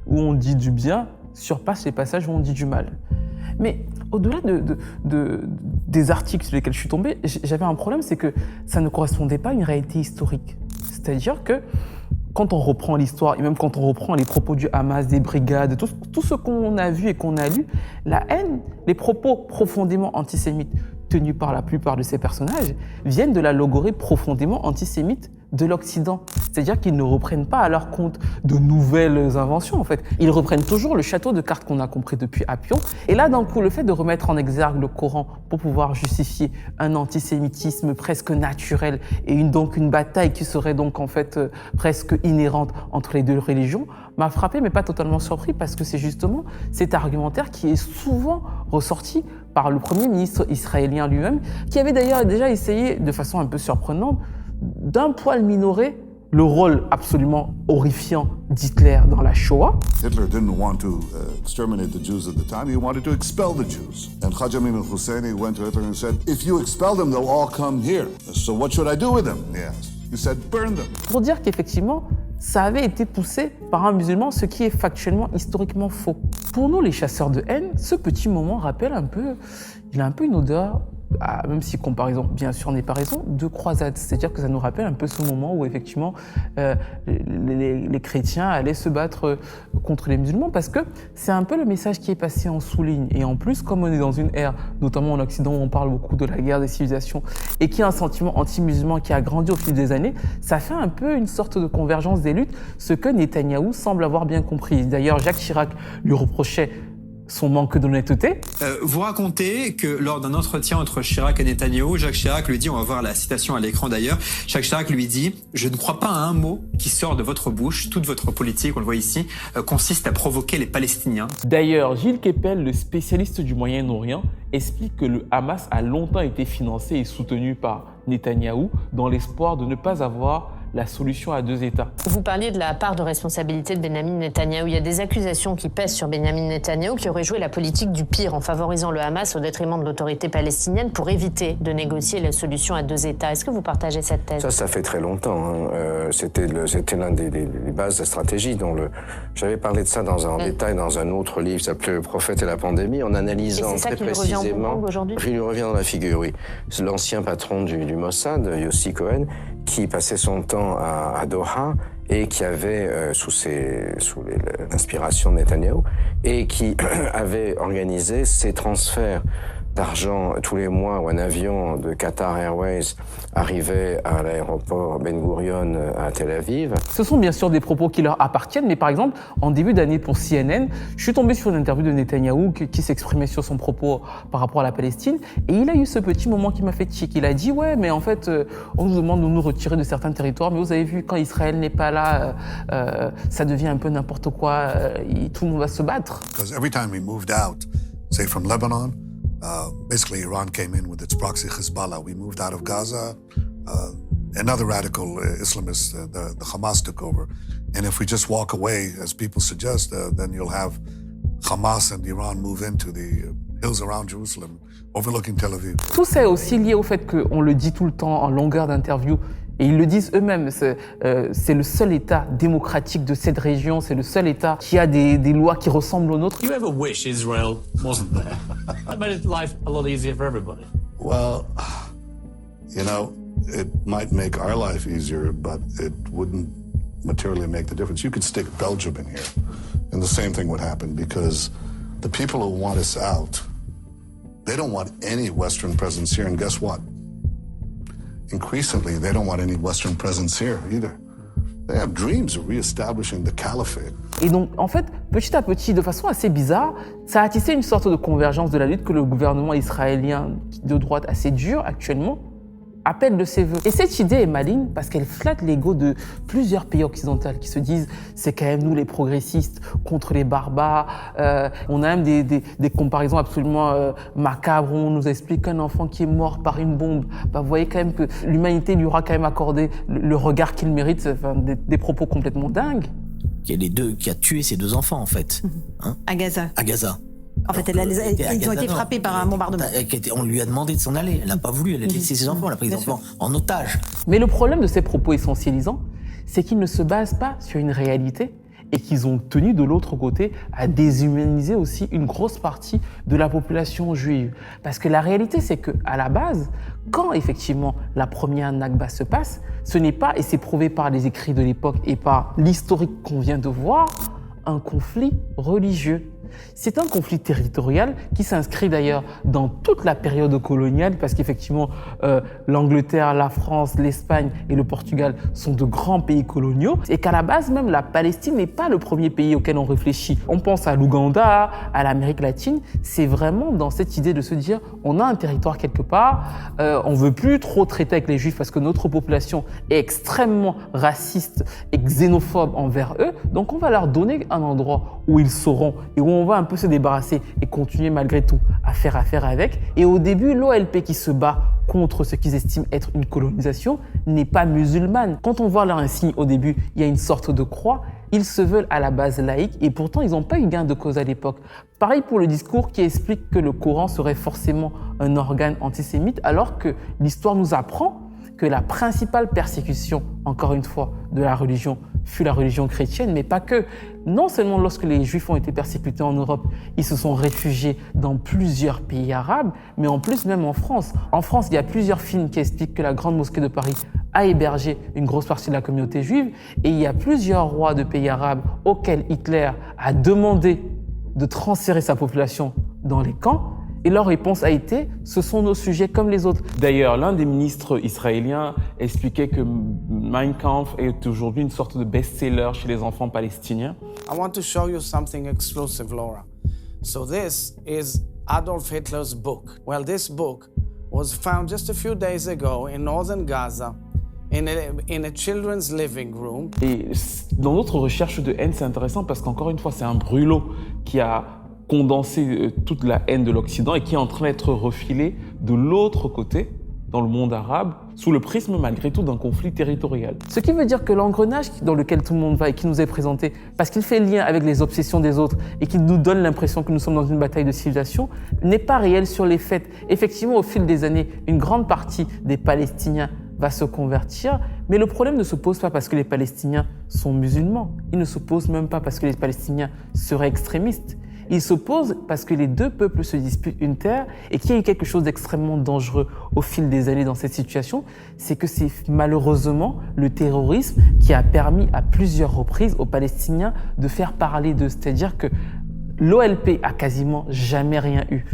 où on dit du bien surpassent les passages où on dit du mal. Mais au-delà des articles sur lesquels je suis tombé, j'avais un problème, c'est que ça ne correspondait pas à une réalité historique. C'est-à-dire que quand on reprend l'histoire, et même quand on reprend les propos du Hamas, des brigades, tout ce qu'on a vu et qu'on a lu, la haine, les propos profondément antisémites tenus par la plupart de ces personnages viennent de la logorée profondément antisémite de l'Occident. C'est-à-dire qu'ils ne reprennent pas à leur compte de nouvelles inventions, en fait. Ils reprennent toujours le château de cartes qu'on a compris depuis Appian. Et là, d'un coup, le fait de remettre en exergue le Coran pour pouvoir justifier un antisémitisme presque naturel et donc une bataille qui serait donc en fait presque inhérente entre les deux religions m'a frappé, mais pas totalement surpris, parce que c'est justement cet argumentaire qui est souvent ressorti par le Premier ministre israélien lui-même, qui avait d'ailleurs déjà essayé, de façon un peu surprenante, d'un poil minorer le rôle absolument horrifiant d'Hitler dans la Shoah. Hitler didn't want to exterminate the Jews at the time, he wanted to expel the Jews. And Khaja Amin al-Husseini went to Hitler and said, if you expel them, they'll all come here. So what should I do with them? He asked. He said, burn them. Pour dire qu'effectivement, ça avait été poussé par un musulman, ce qui est factuellement, historiquement faux. Pour nous, les chasseurs de haine, ce petit moment rappelle un peu, il a un peu une odeur, même si comparaison, bien sûr, n'est pas raison, de croisade. C'est-à-dire que ça nous rappelle un peu ce moment où, effectivement, les chrétiens allaient se battre contre les musulmans, parce que c'est un peu le message qui est passé en sous-ligne. Et en plus, comme on est dans une ère, notamment en Occident, où on parle beaucoup de la guerre des civilisations, et qu'il y a un sentiment anti-musulman qui a grandi au fil des années, ça fait un peu une sorte de convergence des luttes, ce que Netanyahou semble avoir bien compris. D'ailleurs, Jacques Chirac lui reprochait son manque d'honnêteté. Vous racontez que lors d'un entretien entre Chirac et Netanyahou, Jacques Chirac lui dit, on va voir la citation à l'écran d'ailleurs, Jacques Chirac lui dit « Je ne crois pas à un mot qui sort de votre bouche, toute votre politique, on le voit ici, consiste à provoquer les Palestiniens. » D'ailleurs, Gilles Kepel, le spécialiste du Moyen-Orient, explique que le Hamas a longtemps été financé et soutenu par Netanyahou dans l'espoir de ne pas avoir la solution à deux États. Vous parliez de la part de responsabilité de Benyamin Netanyahou. Il y a des accusations qui pèsent sur Benyamin Netanyahou qui aurait joué la politique du pire en favorisant le Hamas au détriment de l'autorité palestinienne pour éviter de négocier la solution à deux États. Est-ce que vous partagez cette thèse? Ça fait très longtemps. Hein. C'était l'un des bases de la stratégie. J'avais parlé de ça en détail dans un autre livre qui s'appelait Le prophète et la pandémie, en analysant très précisément. Il lui revient dans la figure, oui. C'est l'ancien patron du Mossad, Yossi Cohen, qui passait son temps à Doha et qui avait, sous l'inspiration de Netanyahou, et qui avait organisé ces transferts d'argent tous les mois où un avion de Qatar Airways arrivait à l'aéroport Ben Gurion à Tel Aviv. Ce sont bien sûr des propos qui leur appartiennent, mais par exemple, en début d'année pour CNN, je suis tombé sur une interview de Netanyahou qui s'exprimait sur son propos par rapport à la Palestine, et il a eu ce petit moment qui m'a fait tic. Il a dit « Ouais, mais en fait, on nous demande de nous retirer de certains territoires, mais vous avez vu, quand Israël n'est pas là, ça devient un peu n'importe quoi, tout le monde va se battre. » Because every time we moved out, say from Lebanon, basically, Iran came in with its proxy Hezbollah. We moved out of Gaza. Another radical Islamist, the Hamas, took over. And if we just walk away, as people suggest, then you'll have Hamas and Iran move into the hills around Jerusalem, overlooking Tel Aviv. Tout ça est aussi lié au fait qu'on le dit tout le temps en longueur d'interview, Et ils le disent eux-mêmes, c'est le seul État démocratique de cette région, c'est le seul État qui a des lois qui ressemblent aux nôtres. You ever wish Israel wasn't there? That made life a lot easier for everybody. Well, you know, it might make our life easier, but it wouldn't materially make the difference. You could stick Belgium in here, and the same thing would happen, because the people who want us out, they don't want any Western presence here, and guess what? Increasingly, they don't want any Western presence here either. They have dreams of reestablishing the caliphate. Et donc, en fait, petit à petit, de façon assez bizarre, ça a tissé une sorte de convergence de la lutte que le gouvernement israélien de droite assez dur actuellement appelle de ses voeux. Et cette idée est maligne parce qu'elle flatte l'ego de plusieurs pays occidentaux qui se disent c'est quand même nous les progressistes contre les barbares. On a même des comparaisons absolument macabres où on nous explique qu'un enfant qui est mort par une bombe, vous voyez quand même que l'humanité lui aura quand même accordé le regard qu'il mérite, des propos complètement dingues. Qui a tué ses 2 enfants en fait. Hein, à Gaza. À Gaza. En fait, ils ont été frappés par un bombardement. On lui a demandé de s'en aller. Elle n'a pas voulu. Elle a laissé ses enfants. Elle a pris les enfants en otage. Mais le problème de ces propos essentialisants, c'est qu'ils ne se basent pas sur une réalité et qu'ils ont tenu de l'autre côté à déshumaniser aussi une grosse partie de la population juive. Parce que la réalité, c'est qu'à la base, quand effectivement la première Nakba se passe, ce n'est pas, et c'est prouvé par les écrits de l'époque et par l'historique qu'on vient de voir, un conflit religieux. C'est un conflit territorial qui s'inscrit d'ailleurs dans toute la période coloniale parce qu'effectivement l'Angleterre, la France, l'Espagne et le Portugal sont de grands pays coloniaux et qu'à la base même la Palestine n'est pas le premier pays auquel on réfléchit. On pense à l'Ouganda, à l'Amérique latine, c'est vraiment dans cette idée de se dire on a un territoire quelque part, on veut plus trop traiter avec les Juifs parce que notre population est extrêmement raciste et xénophobe envers eux, donc on va leur donner un endroit où ils sauront et où on va un peu se débarrasser et continuer malgré tout à faire affaire avec. Et au début, l'OLP qui se bat contre ce qu'ils estiment être une colonisation n'est pas musulmane. Quand on voit là un signe au début, il y a une sorte de croix, ils se veulent à la base laïque et pourtant ils n'ont pas eu gain de cause à l'époque. Pareil pour le discours qui explique que le Coran serait forcément un organe antisémite alors que l'histoire nous apprend que la principale persécution, encore une fois, de la religion fut la religion chrétienne, mais pas que. Non seulement lorsque les Juifs ont été persécutés en Europe, ils se sont réfugiés dans plusieurs pays arabes, mais en plus même en France. En France, il y a plusieurs films qui expliquent que la Grande Mosquée de Paris a hébergé une grosse partie de la communauté juive, et il y a plusieurs rois de pays arabes auxquels Hitler a demandé de transférer sa population dans les camps. Et leur réponse a été « ce sont nos sujets comme les autres ». D'ailleurs, l'un des ministres israéliens expliquait que Mein Kampf est aujourd'hui une sorte de best-seller chez les enfants palestiniens. I want to show you something exclusive, Laura. So this is Adolf Hitler's book. Well, this book was found just a few days ago in northern Gaza in a children's living room. Et dans notre recherche de haine, c'est intéressant parce qu'encore une fois, c'est un brûlot qui a condenser toute la haine de l'Occident et qui est en train d'être refilée de l'autre côté, dans le monde arabe, sous le prisme malgré tout d'un conflit territorial. Ce qui veut dire que l'engrenage dans lequel tout le monde va et qui nous est présenté, parce qu'il fait lien avec les obsessions des autres et qui nous donne l'impression que nous sommes dans une bataille de civilisation, n'est pas réel sur les faits. Effectivement, au fil des années, une grande partie des Palestiniens va se convertir, mais le problème ne se pose pas parce que les Palestiniens sont musulmans. Il ne se pose même pas parce que les Palestiniens seraient extrémistes. Il s'oppose parce que les deux peuples se disputent une terre et qu'il y a eu quelque chose d'extrêmement dangereux au fil des années dans cette situation, c'est que c'est malheureusement le terrorisme qui a permis à plusieurs reprises aux Palestiniens de faire parler d'eux. C'est-à-dire que l'OLP a quasiment jamais rien eu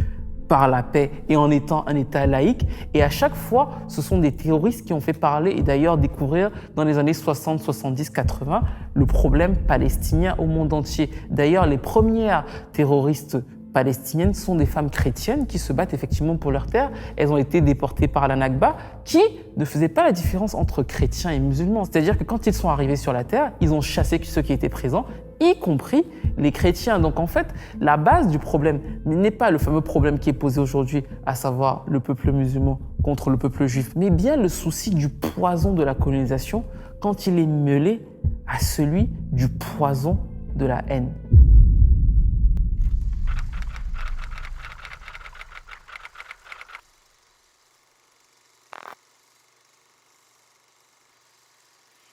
par la paix et en étant un État laïque. Et à chaque fois, ce sont des terroristes qui ont fait parler et d'ailleurs découvrir dans les années 60, 70, 80 le problème palestinien au monde entier. D'ailleurs, les premières terroristes palestiniennes sont des femmes chrétiennes qui se battent effectivement pour leur terre. Elles ont été déportées par la Nakba qui ne faisait pas la différence entre chrétiens et musulmans. C'est-à-dire que quand ils sont arrivés sur la terre, ils ont chassé ceux qui étaient présents, y compris les chrétiens. Donc en fait, la base du problème n'est pas le fameux problème qui est posé aujourd'hui, à savoir le peuple musulman contre le peuple juif, mais bien le souci du poison de la colonisation quand il est mêlé à celui du poison de la haine.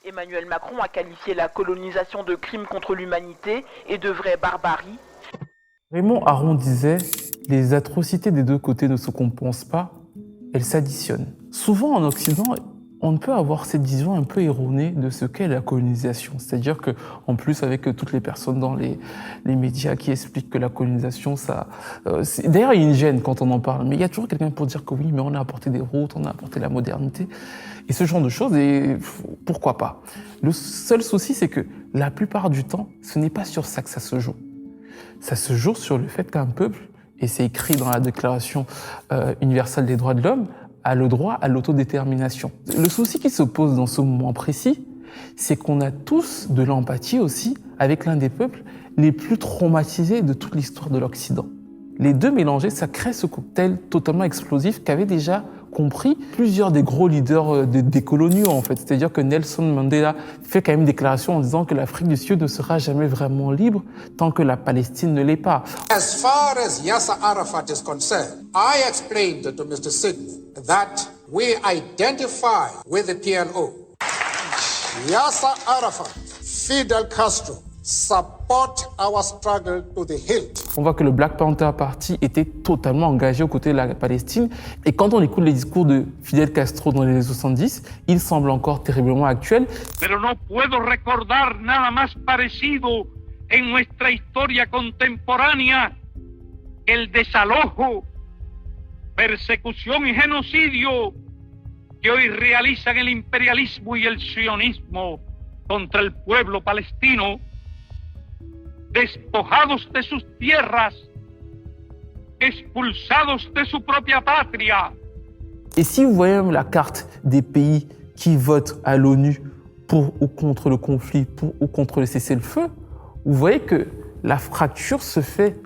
Emmanuel Macron a qualifié la colonisation de crime contre l'humanité et de vraie barbarie. Raymond Aron disait « Les atrocités des deux côtés ne se compensent pas, elles s'additionnent ». Souvent en Occident, on peut avoir cette vision un peu erronée de ce qu'est la colonisation. C'est-à-dire qu'en plus, avec toutes les personnes dans les médias qui expliquent que la colonisation, ça... D'ailleurs, il y a une gêne quand on en parle, mais il y a toujours quelqu'un pour dire que oui, mais on a apporté des routes, on a apporté la modernité, et ce genre de choses, et pourquoi pas. Le seul souci, c'est que la plupart du temps, ce n'est pas sur ça que ça se joue. Ça se joue sur le fait qu'un peuple, et c'est écrit dans la Déclaration universelle des droits de l'homme, a le droit à l'autodétermination. Le souci qui se pose dans ce moment précis, c'est qu'on a tous de l'empathie aussi avec l'un des peuples les plus traumatisés de toute l'histoire de l'Occident. Les deux mélangés, ça crée ce cocktail totalement explosif qu'avaient déjà compris plusieurs des gros leaders des coloniaux, en fait. C'est-à-dire que Nelson Mandela fait quand même une déclaration en disant que l'Afrique du Sud ne sera jamais vraiment libre tant que la Palestine ne l'est pas. As far as Yasser Arafat is concerned, I explained to Mr. Sidney that we identify with the PLO. Yasser Arafat, Fidel Castro, support our struggle to the hilt. On voit que le Black Panther Party était totalement engagé aux côtés de la Palestine. Et quand on écoute les discours de Fidel Castro dans les années 70, il semble encore terriblement actuel. Pero no puedo recordar nada más parecido en nuestra historia contemporánea que el desalojo, persecución y genocidio que hoy realizan el imperialismo y el sionismo contra el pueblo palestino, despojados de sus tierras, expulsados de su propia patria. Et si vous voyez la carte des pays qui votent à l'ONU pour ou contre le conflit, pour ou contre le cessez-le-feu, vous voyez que la fracture se fait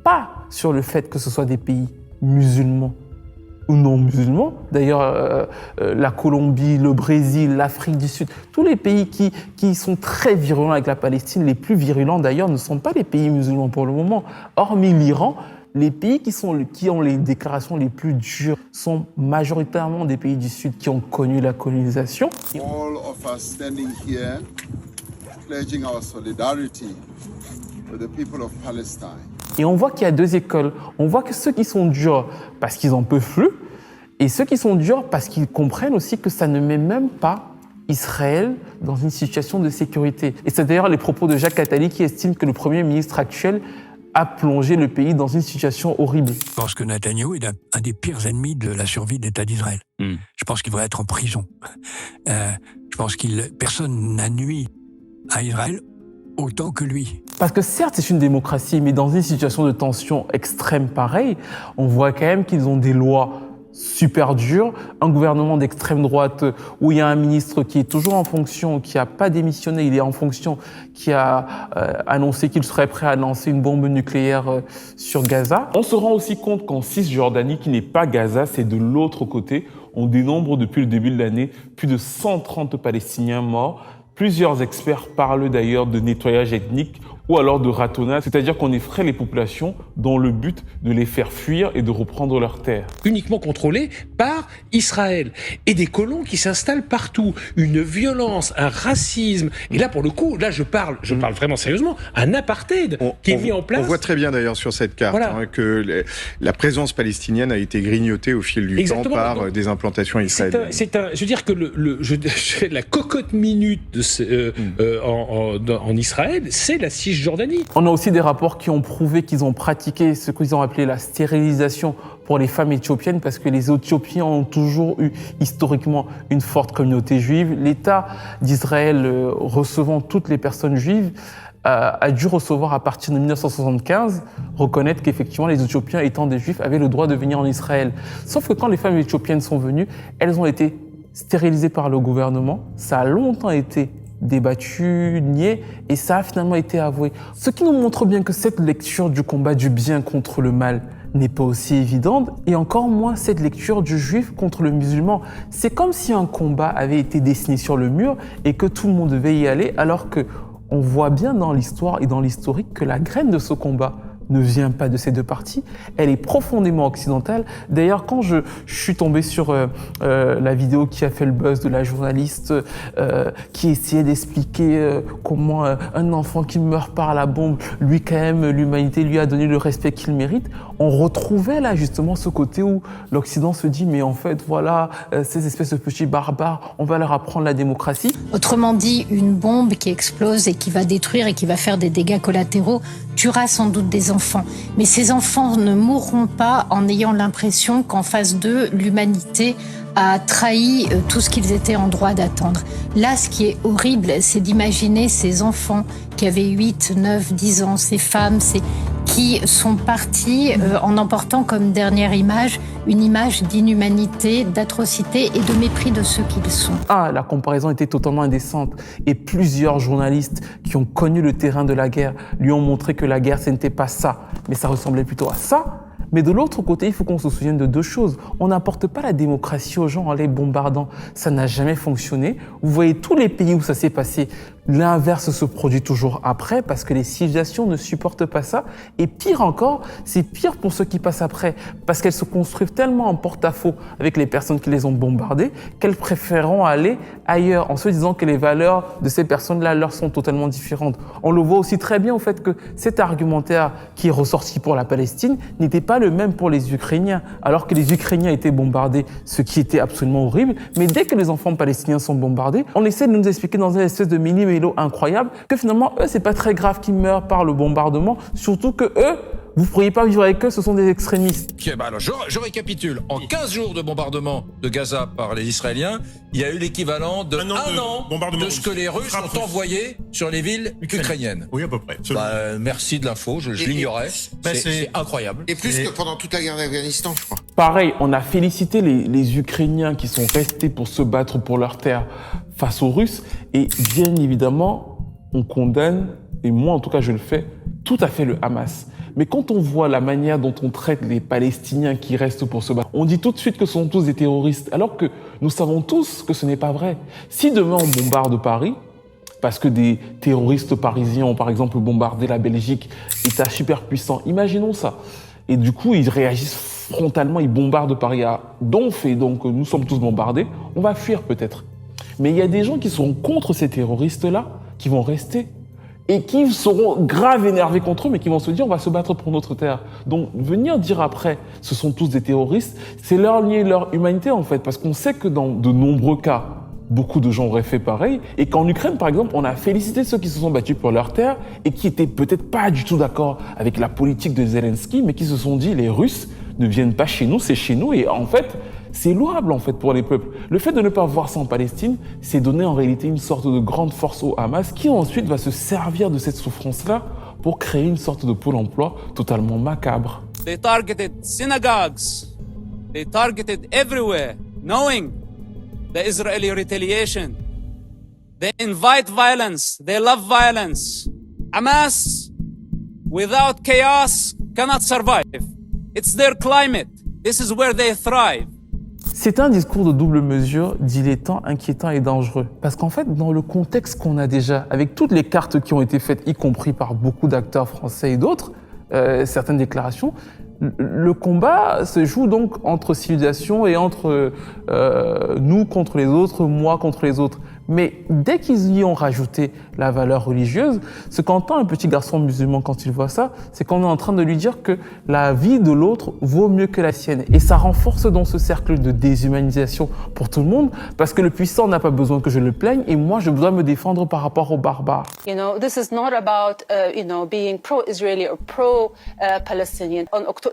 pas sur le fait que ce soit des pays musulmans ou non musulmans. D'ailleurs, la Colombie, le Brésil, l'Afrique du Sud, tous les pays qui sont très virulents avec la Palestine, les plus virulents d'ailleurs, ne sont pas les pays musulmans pour le moment. Hormis l'Iran, les pays qui ont les déclarations les plus dures sont majoritairement des pays du Sud qui ont connu la colonisation. All of us standing here, pledging our solidarity with the people of Palestine. Et on voit qu'il y a deux écoles. On voit que ceux qui sont durs parce qu'ils en peuvent plus, et ceux qui sont durs parce qu'ils comprennent aussi que ça ne met même pas Israël dans une situation de sécurité. Et c'est d'ailleurs les propos de Jacques Attali qui estime que le Premier ministre actuel a plongé le pays dans une situation horrible. Je pense que Netanyahou est un des pires ennemis de la survie de l'État d'Israël. Je pense qu'il devrait être en prison. Je pense que personne n'a nui à Israël autant que lui. Parce que certes, c'est une démocratie, mais dans une situation de tension extrême pareille, on voit quand même qu'ils ont des lois super dures, un gouvernement d'extrême droite où il y a un ministre qui est toujours en fonction, qui n'a pas démissionné, il est en fonction, qui a annoncé qu'il serait prêt à lancer une bombe nucléaire sur Gaza. On se rend aussi compte qu'en Cisjordanie, qui n'est pas Gaza, c'est de l'autre côté, on dénombre depuis le début de l'année plus de 130 Palestiniens morts. Plusieurs experts parlent d'ailleurs de nettoyage ethnique ou alors de ratonnage, c'est-à-dire qu'on effraie les populations dans le but de les faire fuir et de reprendre leurs terres. Uniquement contrôlés par Israël. Et des colons qui s'installent partout. Une violence, un racisme. Et là, pour le coup, là, je parle vraiment sérieusement, un apartheid qui est mis en place. On voit très bien d'ailleurs sur cette carte que la présence palestinienne a été grignotée au fil du temps par des implantations israéliennes. Je veux dire que la cocotte minute en Israël, c'est la Cisjordanie. On a aussi des rapports qui ont prouvé qu'ils ont pratiqué ce qu'ils ont appelé la stérilisation pour les femmes éthiopiennes parce que les Éthiopiens ont toujours eu historiquement une forte communauté juive. L'État d'Israël recevant toutes les personnes juives a dû recevoir à partir de 1975 reconnaître qu'effectivement les Éthiopiens étant des juifs avaient le droit de venir en Israël. Sauf que quand les femmes éthiopiennes sont venues, elles ont été stérilisées par le gouvernement. Ça a longtemps été débattu, nié, et ça a finalement été avoué. Ce qui nous montre bien que cette lecture du combat du bien contre le mal n'est pas aussi évidente, et encore moins cette lecture du juif contre le musulman. C'est comme si un combat avait été dessiné sur le mur et que tout le monde devait y aller, alors que on voit bien dans l'histoire et dans l'historique que la graine de ce combat ne vient pas de ces deux parties, elle est profondément occidentale. D'ailleurs, quand je suis tombé sur la vidéo qui a fait le buzz de la journaliste qui essayait d'expliquer comment un enfant qui meurt par la bombe, lui quand même, l'humanité lui a donné le respect qu'il mérite, on retrouvait là justement ce côté où l'Occident se dit mais en fait voilà, ces espèces de petits barbares, on va leur apprendre la démocratie. Autrement dit, une bombe qui explose et qui va détruire et qui va faire des dégâts collatéraux tuera sans doute des enfants. Mais ces enfants ne mourront pas en ayant l'impression qu'en face d'eux, l'humanité a trahi tout ce qu'ils étaient en droit d'attendre. Là, ce qui est horrible, c'est d'imaginer ces enfants qui avaient 8, 9, 10 ans, ces femmes, qui sont partis en emportant comme dernière image une image d'inhumanité, d'atrocité et de mépris de ceux qu'ils sont. Ah, la comparaison était totalement indécente et plusieurs journalistes qui ont connu le terrain de la guerre lui ont montré que la guerre, ce n'était pas ça, mais ça ressemblait plutôt à ça. Mais de l'autre côté, il faut qu'on se souvienne de deux choses. On n'apporte pas la démocratie aux gens en les bombardant. Ça n'a jamais fonctionné. Vous voyez tous les pays où ça s'est passé, l'inverse se produit toujours après parce que les civilisations ne supportent pas ça. Et pire encore, c'est pire pour ceux qui passent après parce qu'elles se construisent tellement en porte-à-faux avec les personnes qui les ont bombardées qu'elles préféreront aller ailleurs en se disant que les valeurs de ces personnes-là leur sont totalement différentes. On le voit aussi très bien au fait que cet argumentaire qui est ressorti pour la Palestine n'était pas le même pour les Ukrainiens, alors que les Ukrainiens étaient bombardés, ce qui était absolument horrible. Mais dès que les enfants palestiniens sont bombardés, on essaie de nous expliquer dans une espèce de mini-mélo incroyable que finalement, eux, c'est pas très grave qu'ils meurent par le bombardement, surtout que eux, vous ne pourriez pas vivre avec eux, ce sont des extrémistes. Okay, bah alors je récapitule. En 15 jours de bombardement de Gaza par les Israéliens, il y a eu l'équivalent de un an de ce que les Russes ont envoyé sur les villes ukrainiennes. Oui, à peu près. Merci de l'info, je l'ignorais. C'est incroyable. Et plus que pendant toute la guerre d'Afghanistan, je crois. Pareil, on a félicité les Ukrainiens qui sont restés pour se battre pour leur terre face aux Russes. Et bien évidemment, on condamne, et moi en tout cas je le fais, tout à fait le Hamas. Mais quand on voit la manière dont on traite les Palestiniens qui restent pour se battre, on dit tout de suite que ce sont tous des terroristes, alors que nous savons tous que ce n'est pas vrai. Si demain on bombarde Paris, parce que des terroristes parisiens ont par exemple bombardé la Belgique, État super puissant, imaginons ça. Et du coup, ils réagissent frontalement, ils bombardent Paris à donf, et donc nous sommes tous bombardés, on va fuir peut-être. Mais il y a des gens qui seront contre ces terroristes-là, qui vont rester, et qui seront grave énervés contre eux, mais qui vont se dire on va se battre pour notre terre. Donc venir dire après ce sont tous des terroristes, c'est leur nier leur humanité en fait, parce qu'on sait que dans de nombreux cas, beaucoup de gens auraient fait pareil, et qu'en Ukraine par exemple, on a félicité ceux qui se sont battus pour leur terre et qui étaient peut-être pas du tout d'accord avec la politique de Zelensky, mais qui se sont dit les Russes ne viennent pas chez nous, c'est chez nous, et en fait, c'est louable en fait pour les peuples. Le fait de ne pas voir ça en Palestine, c'est donner en réalité une sorte de grande force au Hamas qui ensuite va se servir de cette souffrance-là pour créer une sorte de pôle emploi totalement macabre. They targeted synagogues. They targeted everywhere, knowing the Israeli retaliation. They invite violence. They love violence. Hamas, without chaos, cannot survive. It's their climate. This is where they thrive. C'est un discours de double mesure, dilettant, inquiétant et dangereux. Parce qu'en fait, dans le contexte qu'on a déjà, avec toutes les cartes qui ont été faites, y compris par beaucoup d'acteurs français et d'autres, certaines déclarations, le combat se joue donc entre civilisations et entre nous contre les autres, moi contre les autres. Mais dès qu'ils y ont rajouté la valeur religieuse, ce qu'entend un petit garçon musulman quand il voit ça, c'est qu'on est en train de lui dire que la vie de l'autre vaut mieux que la sienne. Et ça renforce donc ce cercle de déshumanisation pour tout le monde, parce que le puissant n'a pas besoin que je le plaigne, et moi je dois me défendre par rapport aux barbares. You know, this is not about, being pro-Israeli or pro-Palestinian.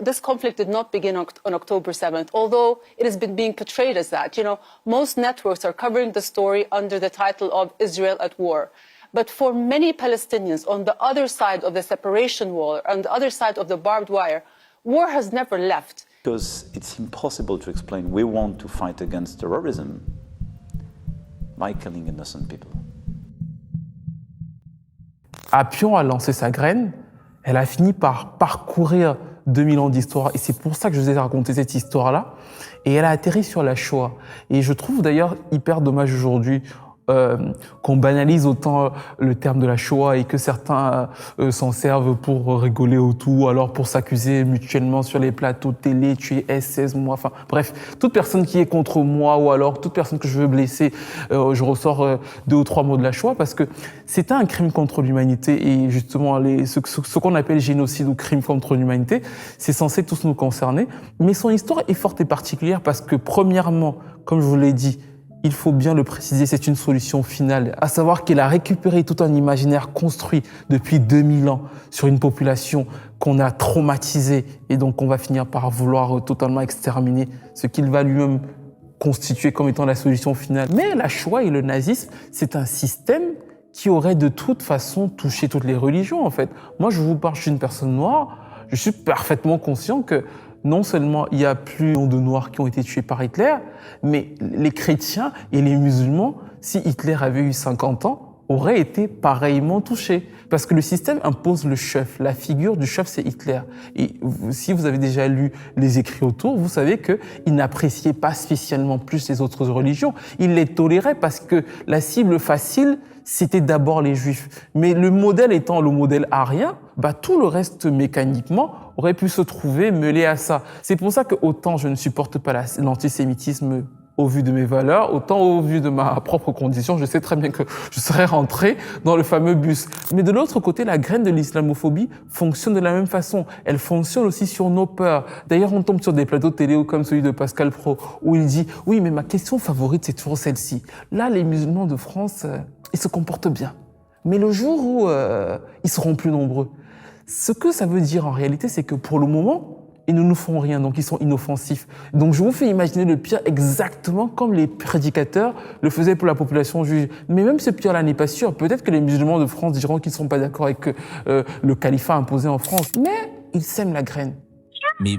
This conflict did not begin on October 7th, although it has been being portrayed as that. You know, most networks are covering the story under the title of Israel at War. But for many Palestinians on the other side of the separation wall, on the other side of the barbed wire, war has never left. Because it's impossible to explain. We want to fight against terrorism by killing innocent people. Appian a lancé sa graine, elle a fini par parcourir 2000 ans d'histoire, et c'est pour ça que je vous ai raconté cette histoire-là, et elle a atterri sur la Shoah. Et je trouve d'ailleurs hyper dommage aujourd'hui, qu'on banalise autant le terme de la Shoah et que certains s'en servent pour rigoler autour, alors pour s'accuser mutuellement sur les plateaux de télé, tu es SS, moi, enfin bref, toute personne qui est contre moi ou alors toute personne que je veux blesser, je ressors 2 ou 3 mots de la Shoah parce que c'était un crime contre l'humanité et justement ce qu'on appelle génocide ou crime contre l'humanité, c'est censé tous nous concerner, mais son histoire est forte et particulière parce que premièrement, comme je vous l'ai dit, il faut bien le préciser, c'est une solution finale, à savoir qu'il a récupéré tout un imaginaire construit depuis 2000 ans sur une population qu'on a traumatisée et donc on va finir par vouloir totalement exterminer, ce qu'il va lui-même constituer comme étant la solution finale. Mais la Shoah et le nazisme, c'est un système qui aurait de toute façon touché toutes les religions en fait. Moi je vous parle, je suis une personne noire, je suis parfaitement conscient que non seulement il y a plus de Noirs qui ont été tués par Hitler, mais les chrétiens et les musulmans, si Hitler avait eu 50 ans, auraient été pareillement touchés. Parce que le système impose le chef. La figure du chef, c'est Hitler. Et si vous avez déjà lu les écrits autour, vous savez qu'il n'appréciait pas spécialement plus les autres religions. Il les tolérait parce que la cible facile, c'était d'abord les Juifs. Mais le modèle étant le modèle arien, tout le reste mécaniquement aurait pu se trouver mêlé à ça. C'est pour ça que autant je ne supporte pas l'antisémitisme au vu de mes valeurs, autant au vu de ma propre condition, je sais très bien que je serais rentré dans le fameux bus. Mais de l'autre côté, la graine de l'islamophobie fonctionne de la même façon. Elle fonctionne aussi sur nos peurs. D'ailleurs, on tombe sur des plateaux de télé comme celui de Pascal Praud, où il dit « Oui, mais ma question favorite, c'est toujours celle-ci. Là, les musulmans de France, ils se comportent bien. Mais le jour où ils seront plus nombreux. » Ce que ça veut dire en réalité, c'est que pour le moment, ils ne nous font rien, donc ils sont inoffensifs. Donc je vous fais imaginer le pire exactement comme les prédicateurs le faisaient pour la population juive. Mais même ce pire-là n'est pas sûr. Peut-être que les musulmans de France diront qu'ils ne sont pas d'accord avec le califat imposé en France. Mais ils sèment la graine. Mais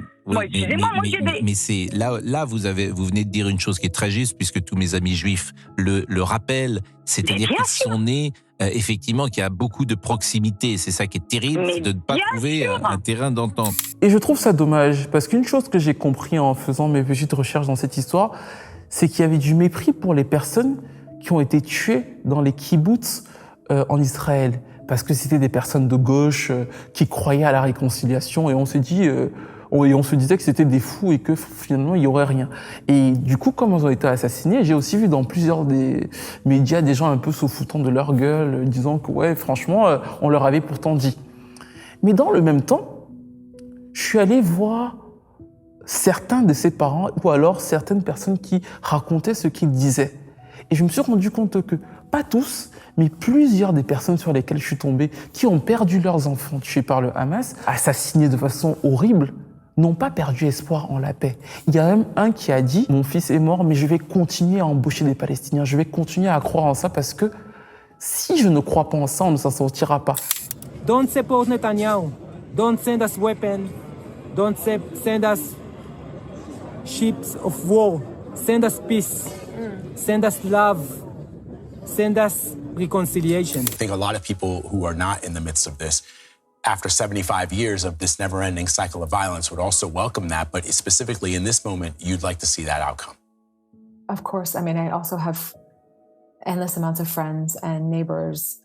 c'est là vous venez de dire une chose qui est très juste puisque tous mes amis juifs le rappellent, c'est-à-dire qu'ils sont nés effectivement qu'il y a beaucoup de proximité, c'est ça qui est terrible, c'est de ne pas trouver un terrain d'entente. Et je trouve ça dommage parce qu'une chose que j'ai compris en faisant mes petites recherches dans cette histoire, c'est qu'il y avait du mépris pour les personnes qui ont été tuées dans les kibbutz en Israël parce que c'était des personnes de gauche qui croyaient à la réconciliation et on se disait que c'était des fous et que finalement il y aurait rien. Et du coup, comme ils ont été assassinés, j'ai aussi vu dans plusieurs des médias des gens un peu se foutant de leur gueule, disant que ouais, franchement, on leur avait pourtant dit. Mais dans le même temps, je suis allé voir certains de ses parents ou alors certaines personnes qui racontaient ce qu'ils disaient. Et je me suis rendu compte que pas tous, mais plusieurs des personnes sur lesquelles je suis tombé, qui ont perdu leurs enfants tués par le Hamas, assassinés de façon horrible, n'ont pas perdu espoir en la paix. Il y a même un qui a dit « Mon fils est mort, mais je vais continuer à embaucher des Palestiniens. Je vais continuer à croire en ça parce que si je ne crois pas en ça, on ne s'en sortira pas. » Don't support Netanyahu. Don't send us weapons. Don't send us ships of war. Send us peace. Send us love. Send us reconciliation. I think a lot of people who are not in the midst of this, after 75 years of this never-ending cycle of violence, would also welcome that. But specifically in this moment, you'd like to see that outcome. Of course. I mean, I also have endless amounts of friends and neighbors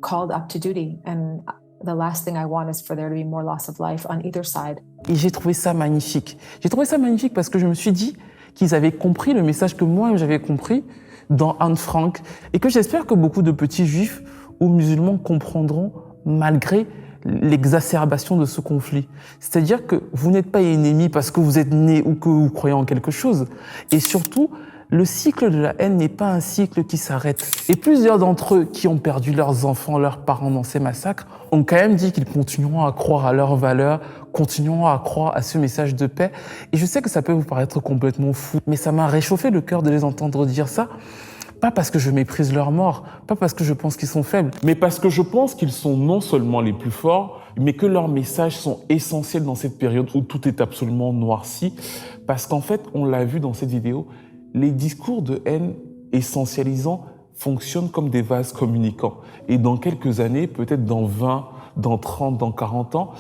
called up to duty. And the last thing I want is for there to be more loss of life on either side. Et j'ai trouvé ça magnifique. J'ai trouvé ça magnifique parce que je me suis dit qu'ils avaient compris le message que moi j'avais compris dans Anne Frank et que j'espère que beaucoup de petits juifs ou musulmans comprendront malgré l'exacerbation de ce conflit. C'est-à-dire que vous n'êtes pas ennemis parce que vous êtes nés ou que vous croyez en quelque chose. Et surtout, le cycle de la haine n'est pas un cycle qui s'arrête. Et plusieurs d'entre eux qui ont perdu leurs enfants, leurs parents dans ces massacres, ont quand même dit qu'ils continueront à croire à leurs valeurs, continueront à croire à ce message de paix. Et je sais que ça peut vous paraître complètement fou, mais ça m'a réchauffé le cœur de les entendre dire ça. Pas parce que je méprise leur mort, pas parce que je pense qu'ils sont faibles, mais parce que je pense qu'ils sont non seulement les plus forts, mais que leurs messages sont essentiels dans cette période où tout est absolument noirci. Parce qu'en fait, on l'a vu dans cette vidéo, les discours de haine essentialisants fonctionnent comme des vases communicants. Et dans quelques années, peut-être dans 20, dans 30, dans 40 ans,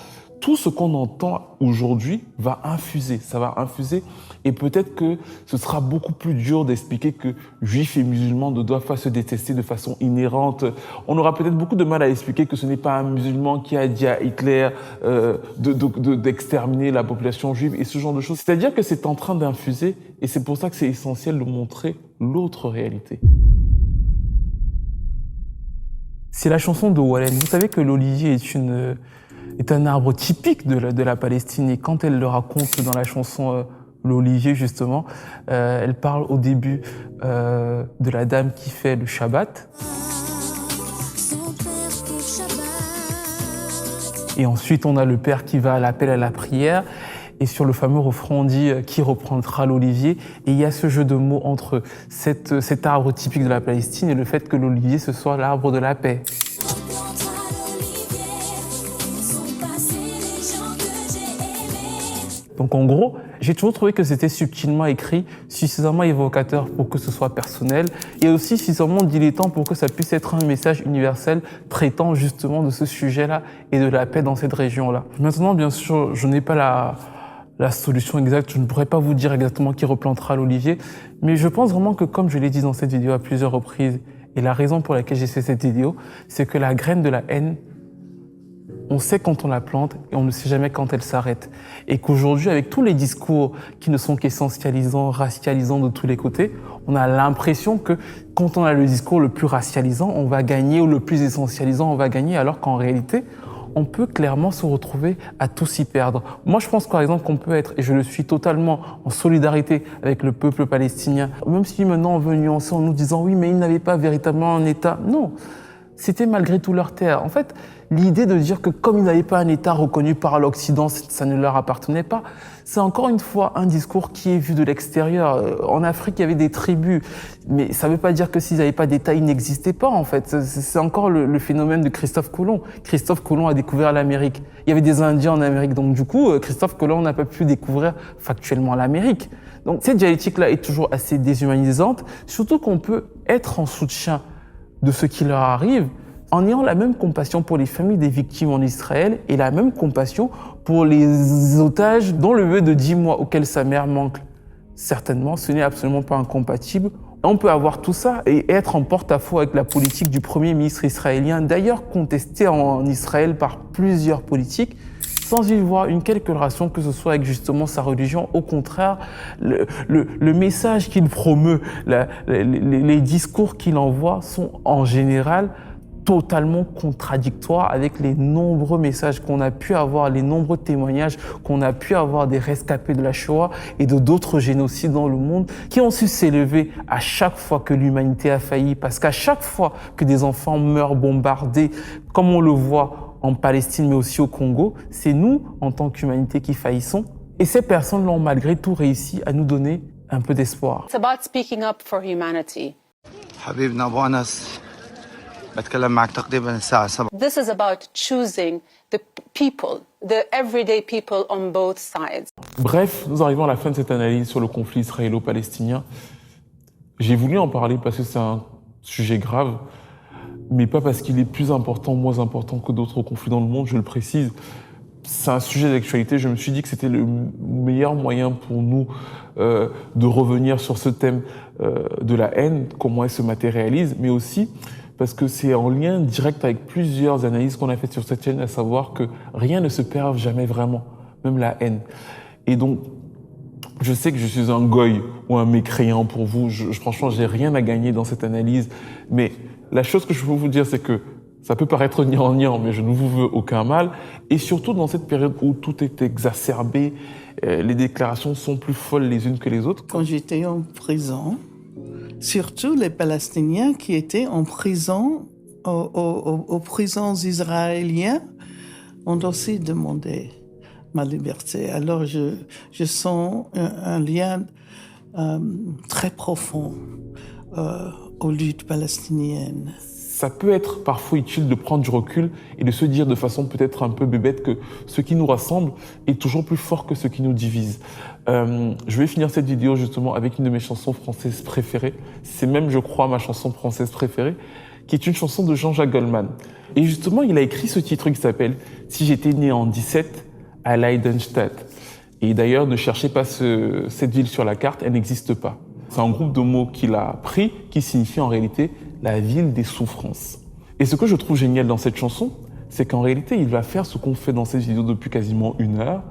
tout ce qu'on entend aujourd'hui va infuser, ça va infuser, et peut-être que ce sera beaucoup plus dur d'expliquer que juifs et musulmans ne doivent pas se détester de façon inhérente. On aura peut-être beaucoup de mal à expliquer que ce n'est pas un musulman qui a dit à Hitler d'exterminer la population juive et ce genre de choses. C'est-à-dire que c'est en train d'infuser, et c'est pour ça que c'est essentiel de montrer l'autre réalité. C'est la chanson de Wallen. Vous savez que l'olivier est un arbre typique de la Palestine, et quand elle le raconte dans la chanson l'olivier, justement, elle parle au début de la dame qui fait le Shabbat. Et ensuite, on a le père qui va à l'appel à la prière. Et sur le fameux refrain, on dit « qui reprendra l'olivier ?» Et il y a ce jeu de mots entre cet arbre typique de la Palestine et le fait que l'olivier, ce soit l'arbre de la paix. Donc en gros, j'ai toujours trouvé que c'était subtilement écrit, suffisamment évocateur pour que ce soit personnel, et aussi suffisamment dilettant pour que ça puisse être un message universel traitant justement de ce sujet-là et de la paix dans cette région-là. Maintenant, bien sûr, je n'ai pas la solution exacte, je ne pourrais pas vous dire exactement qui replantera l'olivier, mais je pense vraiment que, comme je l'ai dit dans cette vidéo à plusieurs reprises, et la raison pour laquelle j'ai fait cette vidéo, c'est que la graine de la haine, on sait quand on la plante et on ne sait jamais quand elle s'arrête. Et qu'aujourd'hui, avec tous les discours qui ne sont qu'essentialisants, racialisants de tous les côtés, on a l'impression que quand on a le discours le plus racialisant, on va gagner, ou le plus essentialisant, on va gagner, alors qu'en réalité, on peut clairement se retrouver à tout s'y perdre. Moi, je pense par exemple qu'on peut être, et je le suis totalement en solidarité avec le peuple palestinien, même si maintenant on veut nuancer en nous disant « oui, mais ils n'avaient pas véritablement un État ». Non, c'était malgré tout leur terre. En fait, l'idée de dire que comme ils n'avaient pas un État reconnu par l'Occident, ça ne leur appartenait pas, c'est encore une fois un discours qui est vu de l'extérieur. En Afrique, il y avait des tribus, mais ça ne veut pas dire que s'ils n'avaient pas d'État, ils n'existaient pas en fait. C'est encore le phénomène de Christophe Colomb. Christophe Colomb a découvert l'Amérique. Il y avait des Indiens en Amérique, donc du coup, Christophe Colomb n'a pas pu découvrir factuellement l'Amérique. Donc cette dialectique-là est toujours assez déshumanisante, surtout qu'on peut être en soutien de ce qui leur arrive, en ayant la même compassion pour les familles des victimes en Israël et la même compassion pour les otages dont le bébé de 10 mois auquel sa mère manque. Certainement, ce n'est absolument pas incompatible. On peut avoir tout ça et être en porte-à-faux avec la politique du Premier ministre israélien, d'ailleurs contestée en Israël par plusieurs politiques, sans y voir une quelque relation que ce soit avec justement sa religion. Au contraire, le message qu'il promeut, les discours qu'il envoie sont en général totalement contradictoires avec les nombreux messages qu'on a pu avoir, les nombreux témoignages qu'on a pu avoir des rescapés de la Shoah et de d'autres génocides dans le monde qui ont su s'élever à chaque fois que l'humanité a failli, parce qu'à chaque fois que des enfants meurent bombardés, comme on le voit en Palestine mais aussi au Congo, c'est nous, en tant qu'humanité, qui faillissons. Et ces personnes l'ont malgré tout réussi à nous donner un peu d'espoir. It's about speaking up for humanity. This is about choosing the people, the everyday people on both sides. Bref, nous arrivons à la fin de cette analyse sur le conflit israélo-palestinien. J'ai voulu en parler parce que c'est un sujet grave, mais pas parce qu'il est plus important ou moins important que d'autres conflits dans le monde, je le précise. C'est un sujet d'actualité. Je me suis dit que c'était le meilleur moyen pour nous de revenir sur ce thème de la haine, comment elle se matérialise, mais aussi parce que c'est en lien direct avec plusieurs analyses qu'on a faites sur cette chaîne, à savoir que rien ne se perd jamais vraiment, même la haine. Et donc, je sais que je suis un goy ou un mécréant pour vous. Franchement, j'ai rien à gagner dans cette analyse, mais la chose que je veux vous dire, c'est que ça peut paraître gnangnan, mais je ne vous veux aucun mal. Et surtout dans cette période où tout est exacerbé, les déclarations sont plus folles les unes que les autres. Quand j'étais en prison, surtout les Palestiniens qui étaient en prison, aux prisons israéliennes, ont aussi demandé ma liberté. Alors je sens un lien très profond aux luttes palestiniennes. Ça peut être parfois utile de prendre du recul et de se dire de façon peut-être un peu bébête que ce qui nous rassemble est toujours plus fort que ce qui nous divise. Je vais finir cette vidéo justement avec une de mes chansons françaises préférées. C'est même, je crois, ma chanson française préférée, qui est une chanson de Jean-Jacques Goldman. Et justement, il a écrit ce titre qui s'appelle « Si j'étais né en 17 », à Leidenstadt. Et d'ailleurs, ne cherchez pas cette ville sur la carte, elle n'existe pas. C'est un groupe de mots qu'il a pris qui signifie en réalité la ville des souffrances. Et ce que je trouve génial dans cette chanson, c'est qu'en réalité, il va faire ce qu'on fait dans cette vidéo depuis quasiment 1 heure.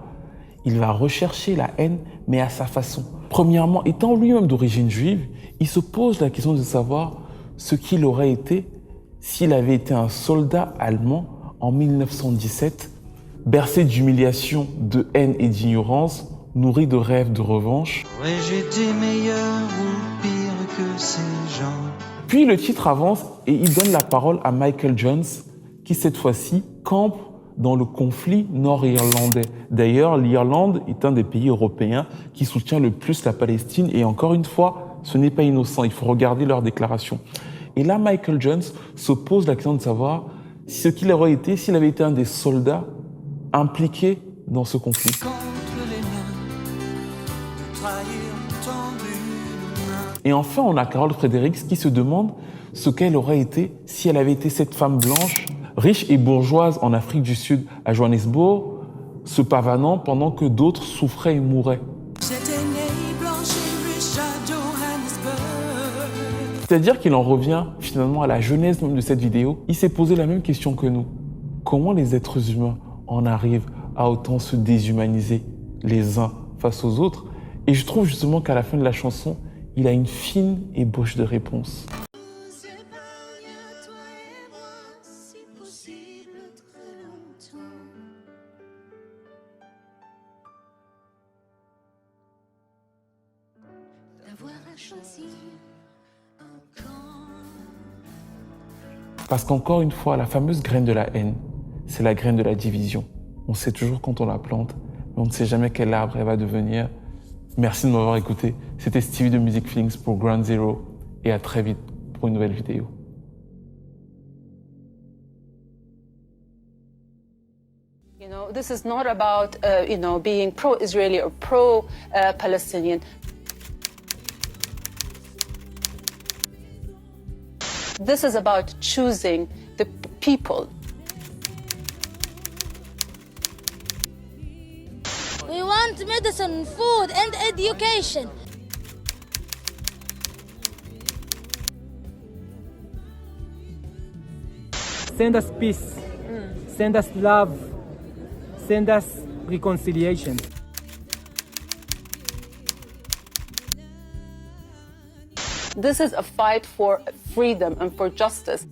Il va rechercher la haine, mais à sa façon. Premièrement, étant lui-même d'origine juive, il se pose la question de savoir ce qu'il aurait été s'il avait été un soldat allemand en 1917, bercé d'humiliation, de haine et d'ignorance, nourri de rêves de revanche. Aurais-je été meilleur ou pire que ces gens? Puis le titre avance et il donne la parole à Michael Jones, qui cette fois-ci campe dans le conflit nord-irlandais. D'ailleurs, l'Irlande est un des pays européens qui soutient le plus la Palestine et encore une fois, ce n'est pas innocent, il faut regarder leurs déclarations. Et là, Michael Jones se pose la question de savoir ce qu'il aurait été s'il avait été un des soldats impliqués dans ce conflit. Et enfin, on a Carol Fredericks qui se demande ce qu'elle aurait été si elle avait été cette femme blanche, riche et bourgeoise en Afrique du Sud, à Johannesburg, se pavanant pendant que d'autres souffraient et mouraient. C'est-à-dire qu'il en revient finalement à la genèse même de cette vidéo. Il s'est posé la même question que nous. Comment les êtres humains en arrivent à autant se déshumaniser les uns face aux autres? Et je trouve justement qu'à la fin de la chanson, il a une fine ébauche de réponse. Parce qu'encore une fois, la fameuse graine de la haine, c'est la graine de la division. On sait toujours quand on la plante, mais on ne sait jamais quel arbre elle va devenir. Merci de m'avoir écouté. C'était Stevie de Music Feelings pour Ground Zero et à très vite pour une nouvelle vidéo. You know, this is not about, being pro-Israeli or pro-Palestinian. This is about choosing the people. We want medicine, food, and education. Send us peace. Send us love. Send us reconciliation. This is a fight for freedom and for justice.